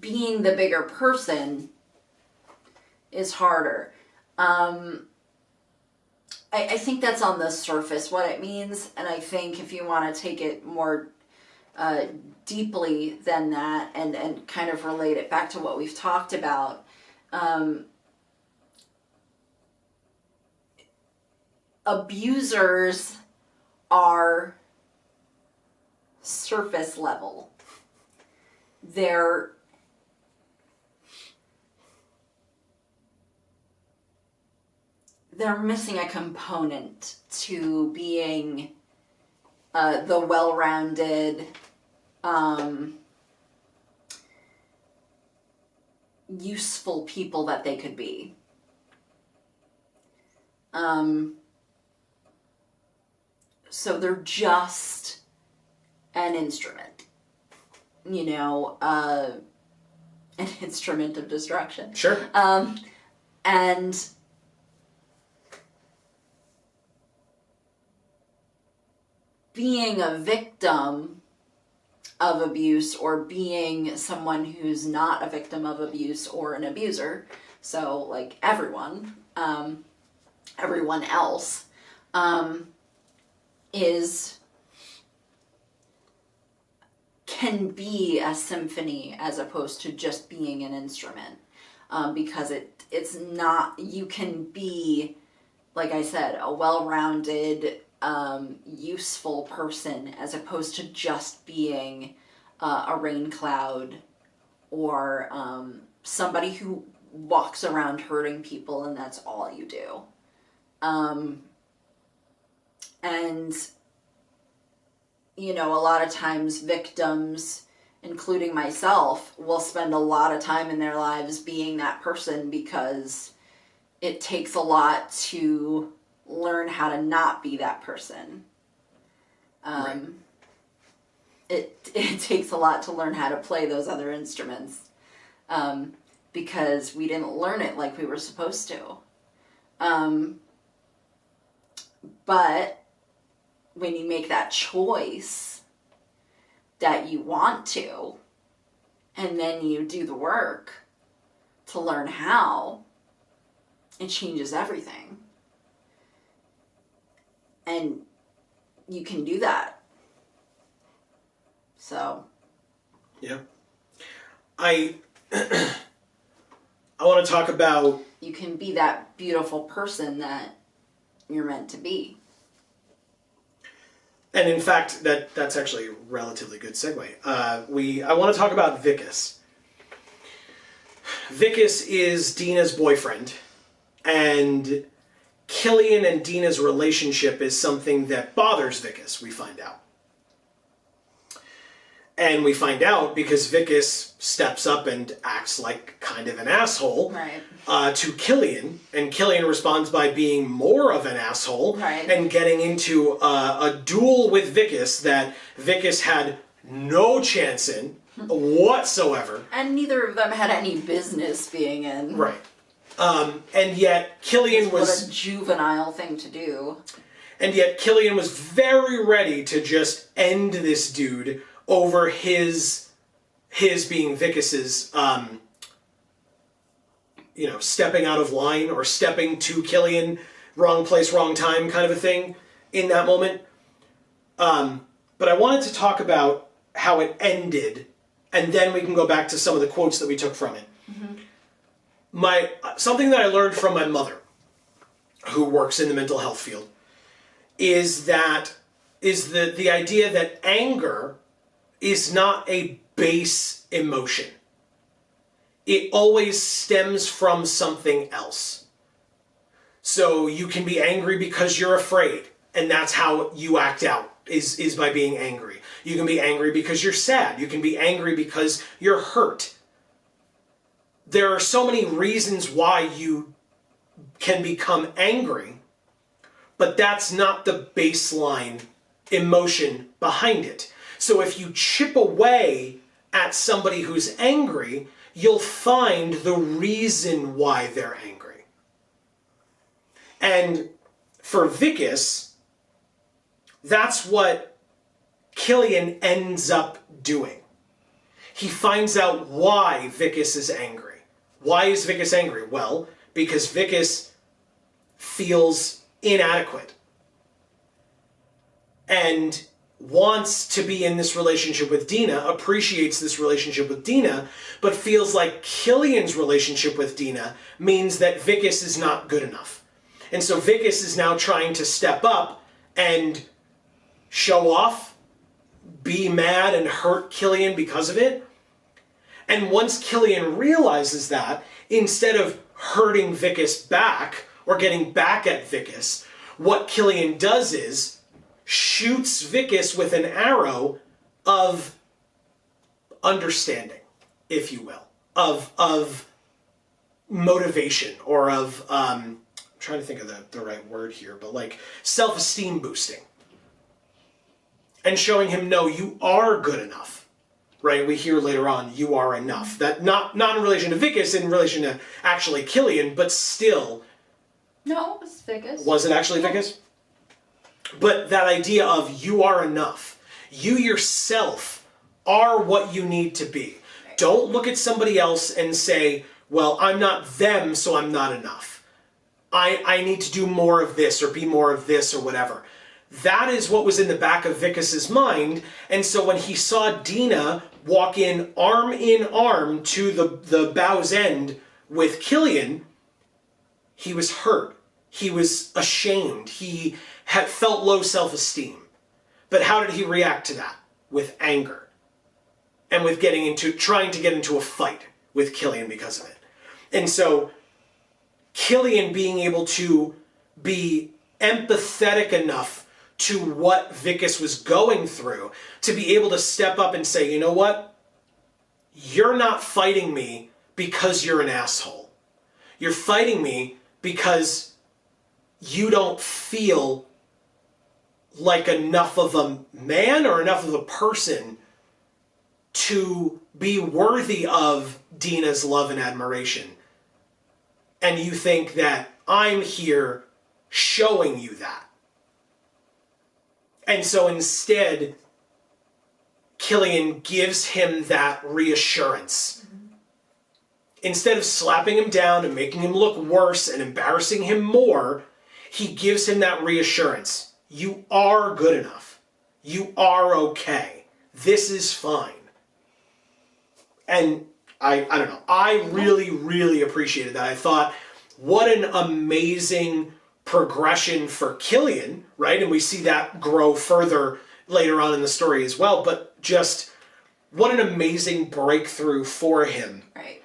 Being the bigger person is harder. I think that's on the surface what it means, and I think if you want to take it more deeply than that and kind of relate it back to what we've talked about, abusers are surface level. They're missing a component to being the well-rounded, useful people that they could be. So they're just an instrument, an instrument of destruction. Sure. And being a victim of abuse, or being someone who's not a victim of abuse or an abuser, so like everyone else, can be a symphony as opposed to just being an instrument, because it's not, you can be, like I said, a well-rounded, useful person as opposed to just being a rain cloud, or somebody who walks around hurting people and that's all you do. And a lot of times victims, including myself, will spend a lot of time in their lives being that person, because it takes a lot to learn how to not be that person. Right. It takes a lot to learn how to play those other instruments, because we didn't learn it like we were supposed to. But when you make that choice that you want to, and then you do the work to learn how, it changes everything. And you can do that. So. Yeah. I want to talk about... You can be that beautiful person that you're meant to be. And in fact, that's actually a relatively good segue. I want to talk about Vicus. Vicus is Dina's boyfriend, and Killian and Dina's relationship is something that bothers Vicus, we find out. And we find out because Vicus steps up and acts like kind of an asshole, right, to Killian, and Killian responds by being more of an asshole, right, and getting into a duel with Vicus that Vicus had no chance in whatsoever. And neither of them had any business being in. Right. And yet Killian was... What a juvenile thing to do. And yet Killian was very ready to just end this dude over his being Vicus's, stepping out of line or stepping to Killian, wrong place, wrong time kind of a thing in that moment. But I wanted to talk about how it ended, and then we can go back to some of the quotes that we took from it. Mm-hmm. Something that I learned from my mother, who works in the mental health field, is the idea that anger is not a base emotion. It always stems from something else. So you can be angry because you're afraid, and that's how you act out, is by being angry. You can be angry because you're sad. You can be angry because you're hurt. There are so many reasons why you can become angry, but that's not the baseline emotion behind it. So if you chip away at somebody who's angry, you'll find the reason why they're angry. And for Vicus, that's what Killian ends up doing. He finds out why Vicus is angry. Why is Vicus angry? Well, because Vicus feels inadequate and wants to be in this relationship with Dina, appreciates this relationship with Dina, but feels like Killian's relationship with Dina means that Vicus is not good enough. And so Vicus is now trying to step up and show off, be mad and hurt Killian because of it. And once Killian realizes that, instead of hurting Vicus back or getting back at Vicus, what Killian does is shoots Vicus with an arrow of understanding, if you will, of motivation, or of, I'm trying to think of the right word here, but like self-esteem boosting. And showing him, no, you are good enough, right? We hear later on, you are enough. That not in relation to Vicus, in relation to actually Killian, but still. No, it was Vicus. Was it actually Vicus? But that idea of you are enough. You yourself are what you need to be. Right. Don't look at somebody else and say, well, I'm not them, so I'm not enough. I need to do more of this or be more of this or whatever. That is what was in the back of Vicus's mind. And so when he saw Dina walk in arm to the bow's end with Killian, he was hurt. He was ashamed. He had felt low self-esteem. But how did he react to that? With anger. And with trying to get into a fight with Killian because of it. And so Killian being able to be empathetic enough to what Vicus was going through, to be able to step up and say, you know what? You're not fighting me because you're an asshole. You're fighting me because you don't feel like enough of a man or enough of a person to be worthy of Dina's love and admiration. And you think that I'm here showing you that. And so instead, Killian gives him that reassurance. Mm-hmm. Instead of slapping him down and making him look worse and embarrassing him more, he gives him that reassurance. You are good enough. You are okay. This is fine. And I don't know. I really, really appreciated that. I thought, what an amazing progression for Killian, right? And we see that grow further later on in the story as well. But just what an amazing breakthrough for him, right,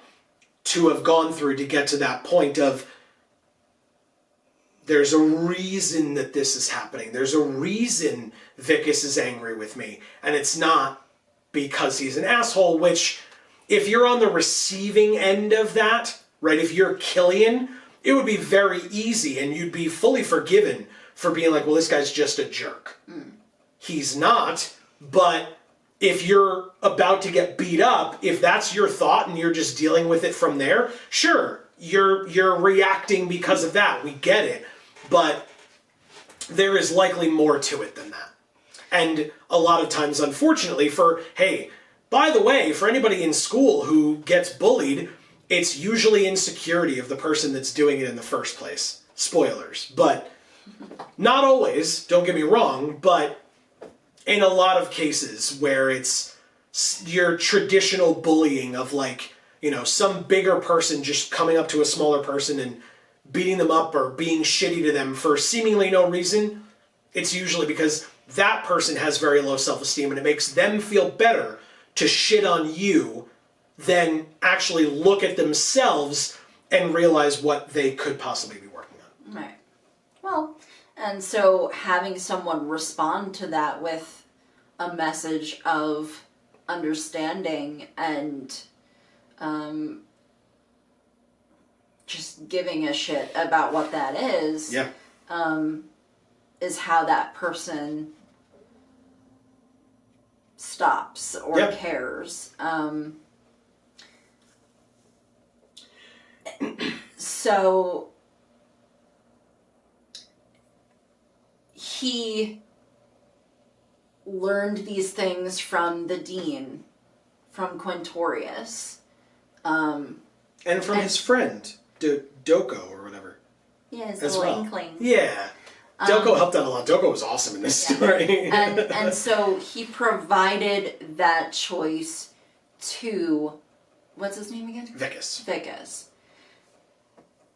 to have gone through to get to that point of, there's a reason that this is happening. There's a reason Vicus is angry with me. And it's not because he's an asshole, which, if you're on the receiving end of that, right, if you're Killian, it would be very easy and you'd be fully forgiven for being like, well, this guy's just a jerk. Mm. He's not, but if you're about to get beat up, if that's your thought and you're just dealing with it from there, sure, you're reacting because of that. We get it. But there is likely more to it than that. And a lot of times, unfortunately, by the way, for anybody in school who gets bullied, it's usually insecurity of the person that's doing it in the first place. Spoilers. But not always, don't get me wrong, but in a lot of cases where it's your traditional bullying of some bigger person just coming up to a smaller person and beating them up or being shitty to them for seemingly no reason, it's usually because that person has very low self-esteem and it makes them feel better to shit on you than actually look at themselves and realize what they could possibly be working on. Right. Well, and so having someone respond to that with a message of understanding and just giving a shit about what that is, yeah, is how that person stops or Yep. cares. So he learned these things from the dean, from Quintorius. And from his friend, Doko or whatever. Yeah, his as little well. inkling. Yeah. Doko helped out a lot. Doko was awesome in this story. and so he provided that choice to, what's his name again? Vicus. Vicus.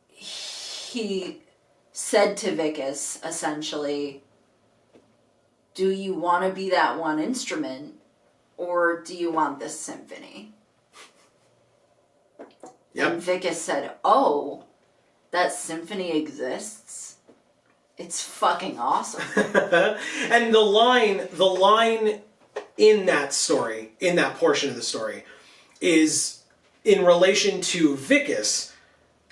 He said to Vicus, essentially, do you want to be that one instrument, or do you want this symphony? Yep. And Vicus said, oh, that symphony exists? It's fucking awesome. And the line in that story, in that portion of the story, is in relation to Vicus.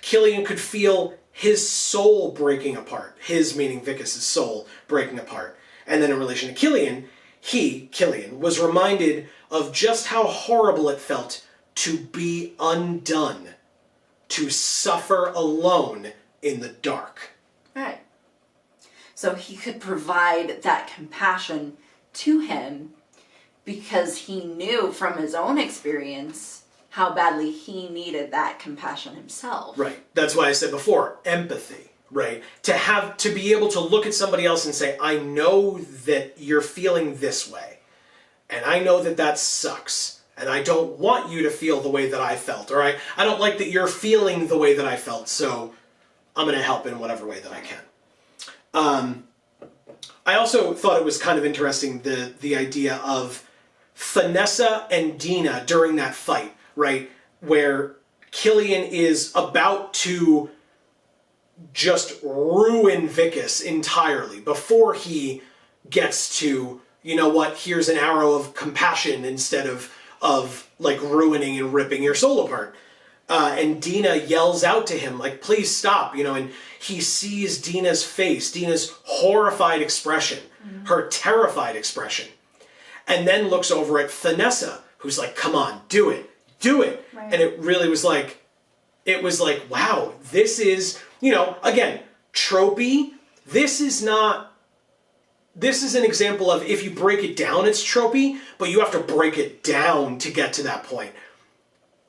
Killian could feel his soul breaking apart. His meaning Vicus's soul breaking apart. And then in relation to Killian, Killian, was reminded of just how horrible it felt to be undone, to suffer alone in the dark. Right. So he could provide that compassion to him because he knew from his own experience how badly he needed that compassion himself. Right. That's why I said before, empathy, right? To be able to look at somebody else and say, I know that you're feeling this way, and I know that that sucks, and I don't want you to feel the way that I felt, or I don't like that you're feeling the way that I felt, so I'm going to help in whatever way that I can. I also thought it was kind of interesting, the idea of Vanessa and Dina during that fight, right? Where Killian is about to just ruin Vicus entirely before he gets to, you know what, here's an arrow of compassion instead of like ruining and ripping your soul apart. And Dina yells out to him, like, please stop, you know, and he sees Dina's face, Dina's horrified expression, her terrified expression, and then looks over at Vanessa, who's like, come on, do it. Right. And it really was like, wow, this is, you know, again, tropey. This is an example of, if you break it down, it's tropey, but you have to break it down to get to that point.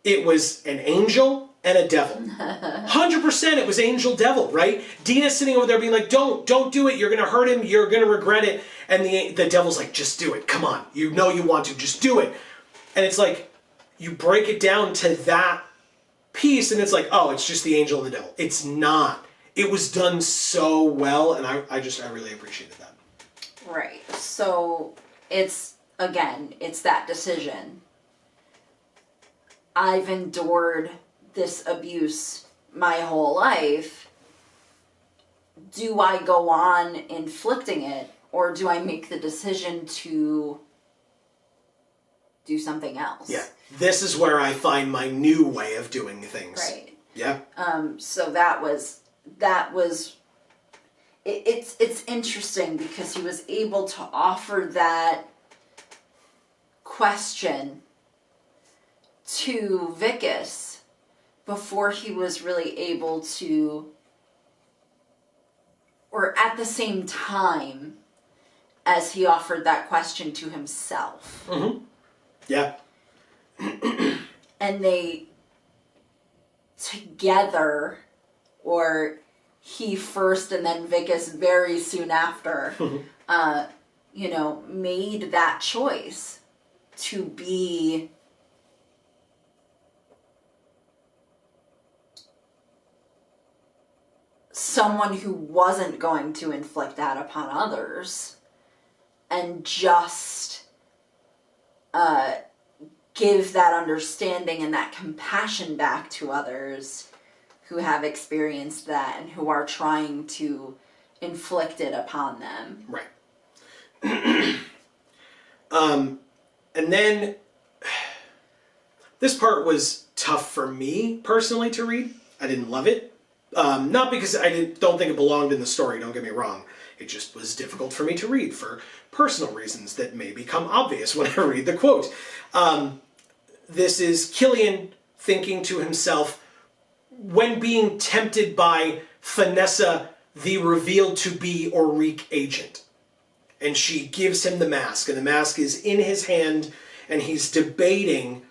It was an angel and a devil. 100% it was angel devil, right? Dina's sitting over there being like, don't do it. You're going to hurt him. You're going to regret it. And the devil's like, just do it. Come on. You know you want to. Just do it. And it's like, you break it down to that piece and it's like, oh, it's just the angel and the devil. It's not. It was done so well, and I really appreciated that. Right. So it's that decision. I've endured this abuse my whole life. Do I go on inflicting it, or do I make the decision to do something else? Yeah. This is where I find my new way of doing things. Right. Yeah. So that was it's interesting because he was able to offer that question to Vicus before he was really able to, or at the same time as he offered that question to himself. Mm-hmm. Yeah. And they together, or he first and then Vicus very soon after, made that choice to be someone who wasn't going to inflict that upon others and just give that understanding and that compassion back to others who have experienced that and who are trying to inflict it upon them. Right. And then this part was tough for me personally to read. I didn't love it. Not because I don't think it belonged in the story, don't get me wrong. It just was difficult for me to read for personal reasons that may become obvious when I read the quote. This is Killian thinking to himself, when being tempted by Vanessa, the revealed to be Auric agent. And she gives him the mask, and the mask is in his hand, and he's debating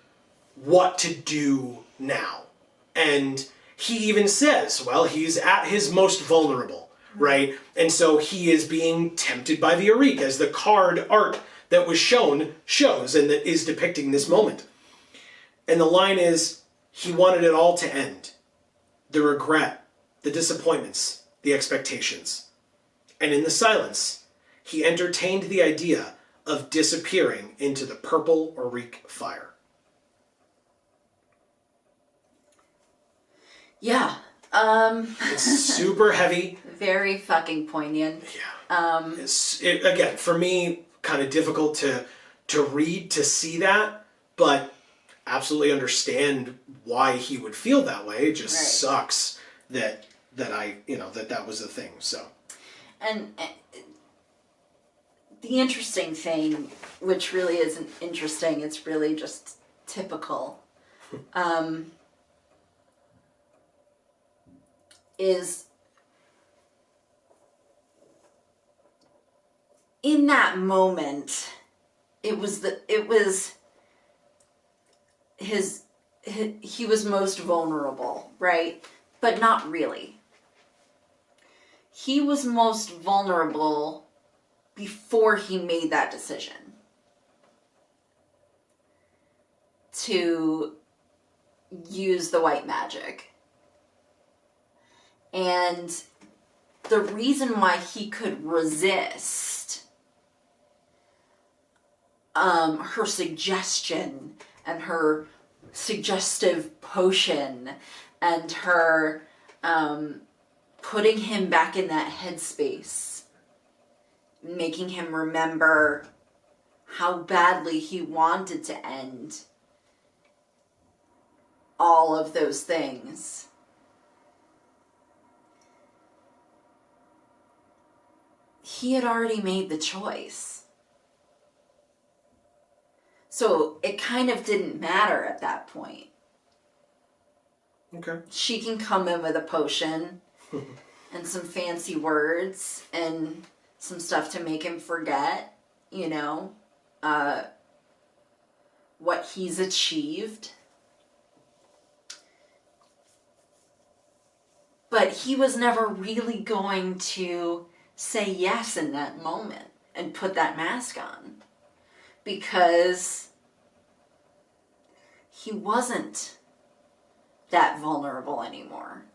what to do now. And he even says, well, he's at his most vulnerable, right? And so he is being tempted by the Auric, as the card art that was shown shows, and that is depicting this moment. And the line is, he wanted it all to end. The regret, the disappointments, the expectations. And in the silence, he entertained the idea of disappearing into the purple Auric fire. Yeah. It's super heavy. Very fucking poignant. Yeah. Again, for me, kind of difficult to read, to see that, but absolutely understand why he would feel that way. It just sucks that that was the thing. So. And the interesting thing, which really isn't interesting, it's really just typical, is in that moment, he was most vulnerable, right? But not really. He was most vulnerable before he made that decision to use the white magic. And the reason why he could resist her suggestion and her suggestive potion and her putting him back in that headspace, making him remember how badly he wanted to end all of those things. He had already made the choice. So it kind of didn't matter at that point. Okay. She can come in with a potion and some fancy words and some stuff to make him forget, what he's achieved. But he was never really going to say yes in that moment and put that mask on, because he wasn't that vulnerable anymore.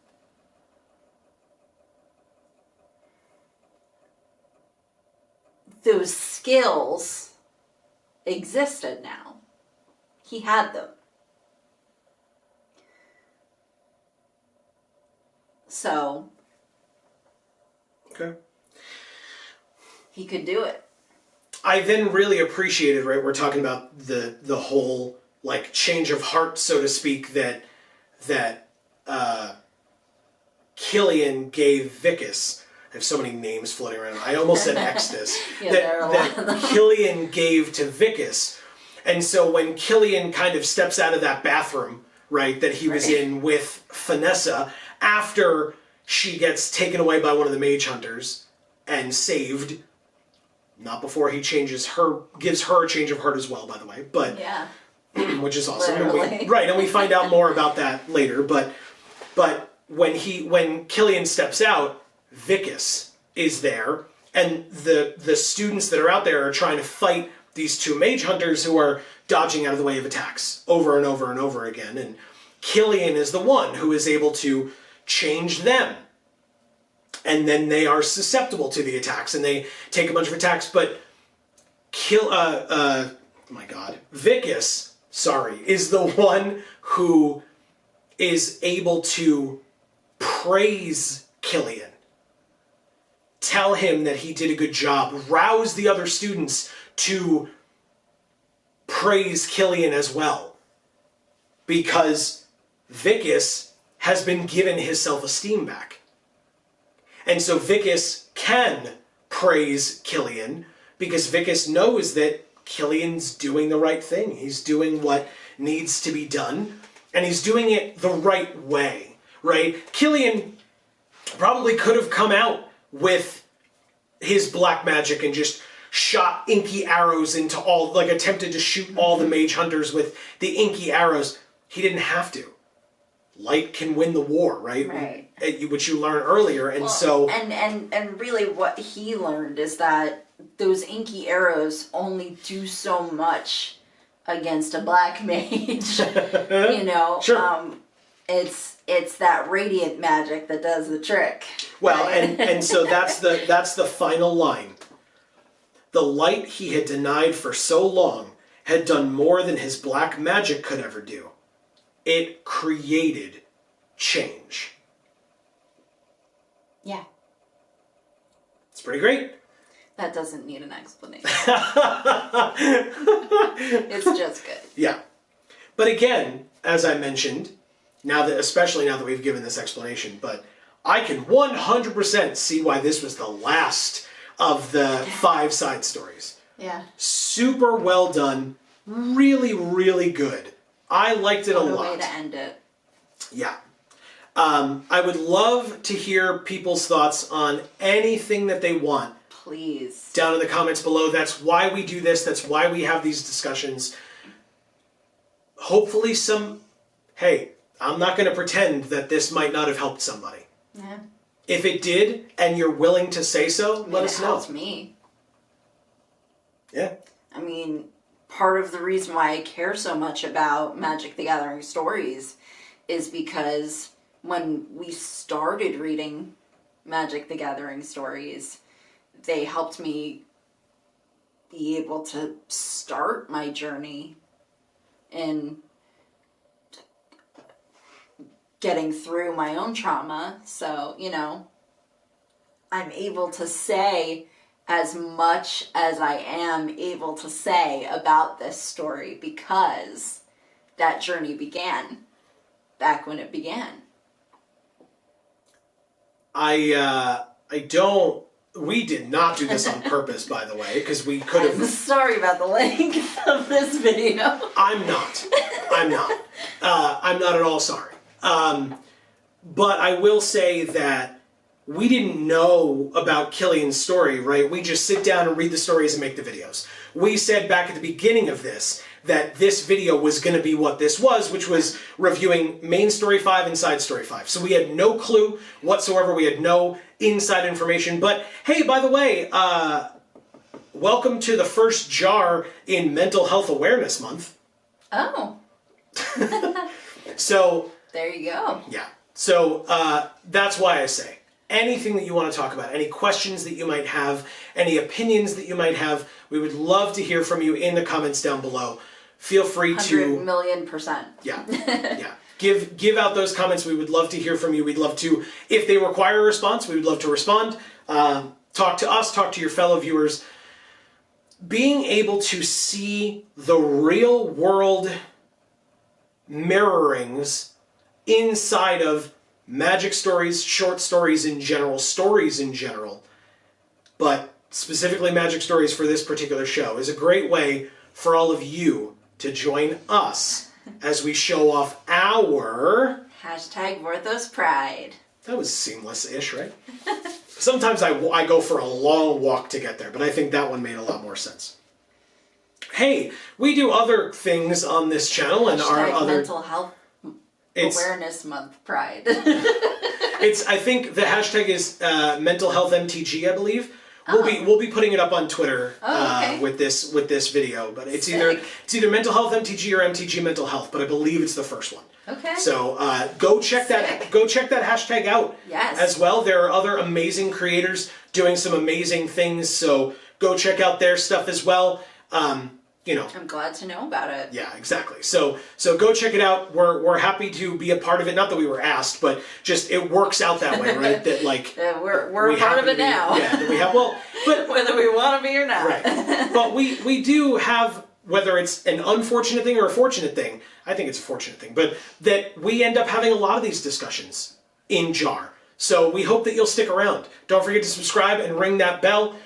Those skills existed now. He had them. So, okay. He could do it. I then really appreciated, right, we're talking about the whole, like, change of heart, so to speak, that Killian gave Vicus. I have so many names floating around. I almost said Extus. Yeah, there are a lot of them. Killian gave to Vicus. And so when Killian kind of steps out of that bathroom, right, that he was in with Vanessa, after she gets taken away by one of the mage hunters and saved, not before he gives her a change of heart as well, by the way, but Yeah. which is awesome. Literally. And we find out more about that later, but when Killian steps out, Vicus is there, and the students that are out there are trying to fight these two mage hunters who are dodging out of the way of attacks over and over and over again, and Killian is the one who is able to change them. And then they are susceptible to the attacks, and they take a bunch of attacks, but Vicus, is the one who is able to praise Killian. Tell him that he did a good job. Rouse the other students to praise Killian as well. Because Vicus has been given his self-esteem back. And so Vicus can praise Killian because Vicus knows that Killian's doing the right thing. He's doing what needs to be done, and he's doing it the right way, right? Killian probably could have come out with his black magic and just shot inky arrows into all, like attempted to shoot all the mage hunters with the inky arrows. He didn't have to. Light can win the war, right? Right. Which you learned earlier, and so... And really what he learned is that those inky arrows only do so much against a black mage, you know? Sure. It's that radiant magic that does the trick. Well, and so that's the final line. The light he had denied for so long had done more than his black magic could ever do. It created change. Yeah. It's pretty great. That doesn't need an explanation. It's just good. Yeah. But again, as I mentioned, especially now that we've given this explanation, but I can 100% see why this was the last of the 5 side stories. Yeah. Super well done. Really, really good. I liked it a lot. What a way to end it. Yeah. I would love to hear people's thoughts on anything that they want. Please. Down in the comments below. That's why we do this. That's why we have these discussions. Hopefully hey, I'm not going to pretend that this might not have helped somebody. Yeah. If it did, and you're willing to say so, let us know. It helped me. Yeah. I mean, part of the reason why I care so much about Magic the Gathering stories is because when we started reading Magic the Gathering stories, they helped me be able to start my journey in getting through my own trauma. So, you know, I'm able to say as much as I am able to say about this story because that journey began back when it began. We did not do this on purpose, by the way, because we could have... I'm sorry about the length of this video. I'm not. I'm not at all sorry. But I will say that we didn't know about Killian's story, right? We just sit down and read the stories and make the videos. We said back at the beginning of this that this video was going to be what this was, which was reviewing main story 5 and side story 5. So we had no clue whatsoever. We had no inside information. But hey, by the way, welcome to the first JaAR in Mental Health Awareness Month. Oh. So... There you go. Yeah. So that's why I say anything that you want to talk about, any questions that you might have, any opinions that you might have, we would love to hear from you in the comments down below. Feel free to... 100,000,000%. Yeah. Yeah. Give out those comments. We would love to hear from you. We'd love to, if they require a response, we would love to respond. Talk to us, talk to your fellow viewers. Being able to see the real world mirrorings inside of magic stories, short stories in general, stories in general, but specifically magic stories for this particular show, is a great way for all of you to join us as we show off our... #Vorthos Pride. That was seamless-ish, right? Sometimes I go for a long walk to get there, but I think that one made a lot more sense. Hey, we do other things on this channel and our other... Mental Health Awareness Month Pride. I think the hashtag is Mental Health MTG, I believe. We'll be putting it up on Twitter with this video, but it's either Mental Health MTG or MTG Mental Health, but I believe it's the first one. Okay. So go check that hashtag out. Yes. As well. There are other amazing creators doing some amazing things, so go check out their stuff as well. I'm glad to know about it. Yeah, exactly. So go check it out. We're happy to be a part of it. Not that we were asked, but just it works out that way, right? That like we're a part of it now. Yeah, that we have. Well, but whether we want to be or not. Right. But we do have whether it's an unfortunate thing or a fortunate thing, I think it's a fortunate thing, but that we end up having a lot of these discussions in JaAR. So we hope that you'll stick around. Don't forget to subscribe and ring that bell.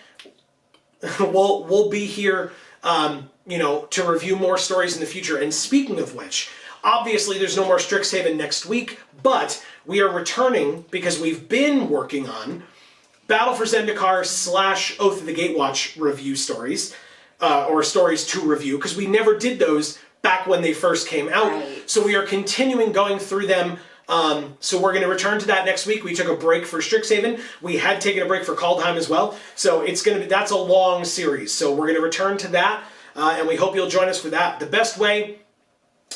We'll be here, to review more stories in the future. And speaking of which, obviously there's no more Strixhaven next week, but we are returning because we've been working on Battle for Zendikar / Oath of the Gatewatch review stories, or stories to review, because we never did those back when they first came out. Right. So we are continuing going through them. So we're going to return to that next week. We took a break for Strixhaven. We had taken a break for Kaldheim as well. So that's a long series. So we're going to return to that, and we hope you'll join us for that. The best way,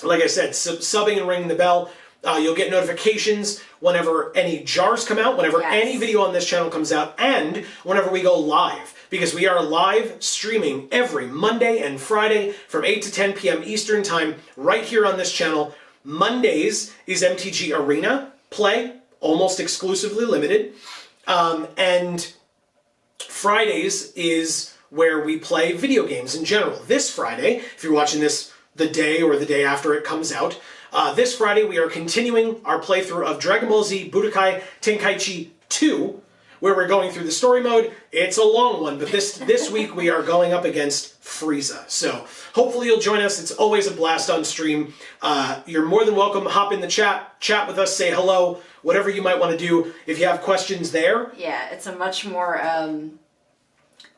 like I said, subbing and ringing the bell. You'll get notifications whenever any JaARs come out, whenever any video on this channel comes out, and whenever we go live. Because we are live streaming every Monday and Friday from 8 to 10 p.m. Eastern Time right here on this channel. Mondays is MTG Arena play, almost exclusively limited. And Fridays is where we play video games in general. This Friday, if you're watching this the day or the day after it comes out, this Friday we are continuing our playthrough of Dragon Ball Z Budokai Tenkaichi 2, where we're going through the story mode. It's a long one, but this week we are going up against Frieza. So hopefully you'll join us. It's always a blast on stream. You're more than welcome. Hop in the chat with us, say hello, whatever you might want to do. If you have questions there. Yeah, it's a much more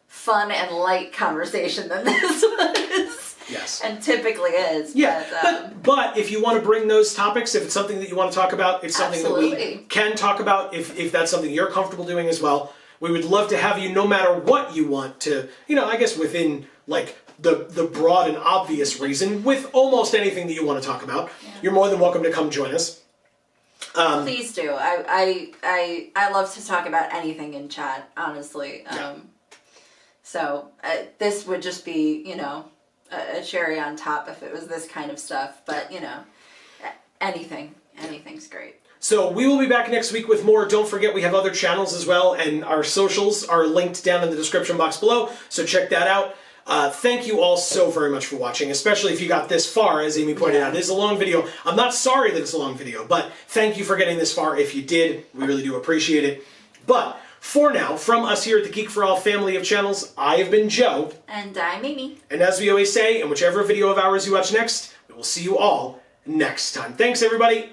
fun and light conversation than this one is. Yes. And typically is. Yeah, but if you want to bring those topics, if it's something that you want to talk about, it's something that we can talk about if that's something you're comfortable doing as well. We would love to have you no matter what you want to, I guess within like the broad and obvious reason, with almost anything that you want to talk about. Yeah. You're more than welcome to come join us. Please do. I love to talk about anything in chat, honestly. So this would just be, a cherry on top if it was this kind of stuff, but anything's great. So we will be back next week with more. Don't forget we have other channels as well, and our socials are linked down in the description box below, so check that out. Thank you all so very much for watching, especially if you got this far. As Amy pointed out, it is a long video. I'm not sorry that it's a long video, but thank you for getting this far. If you did, we really do appreciate it. But for now, from us here at the Geek for All family of channels, I have been Joe. And I'm Amy. And as we always say, in whichever video of ours you watch next, we will see you all next time. Thanks, everybody.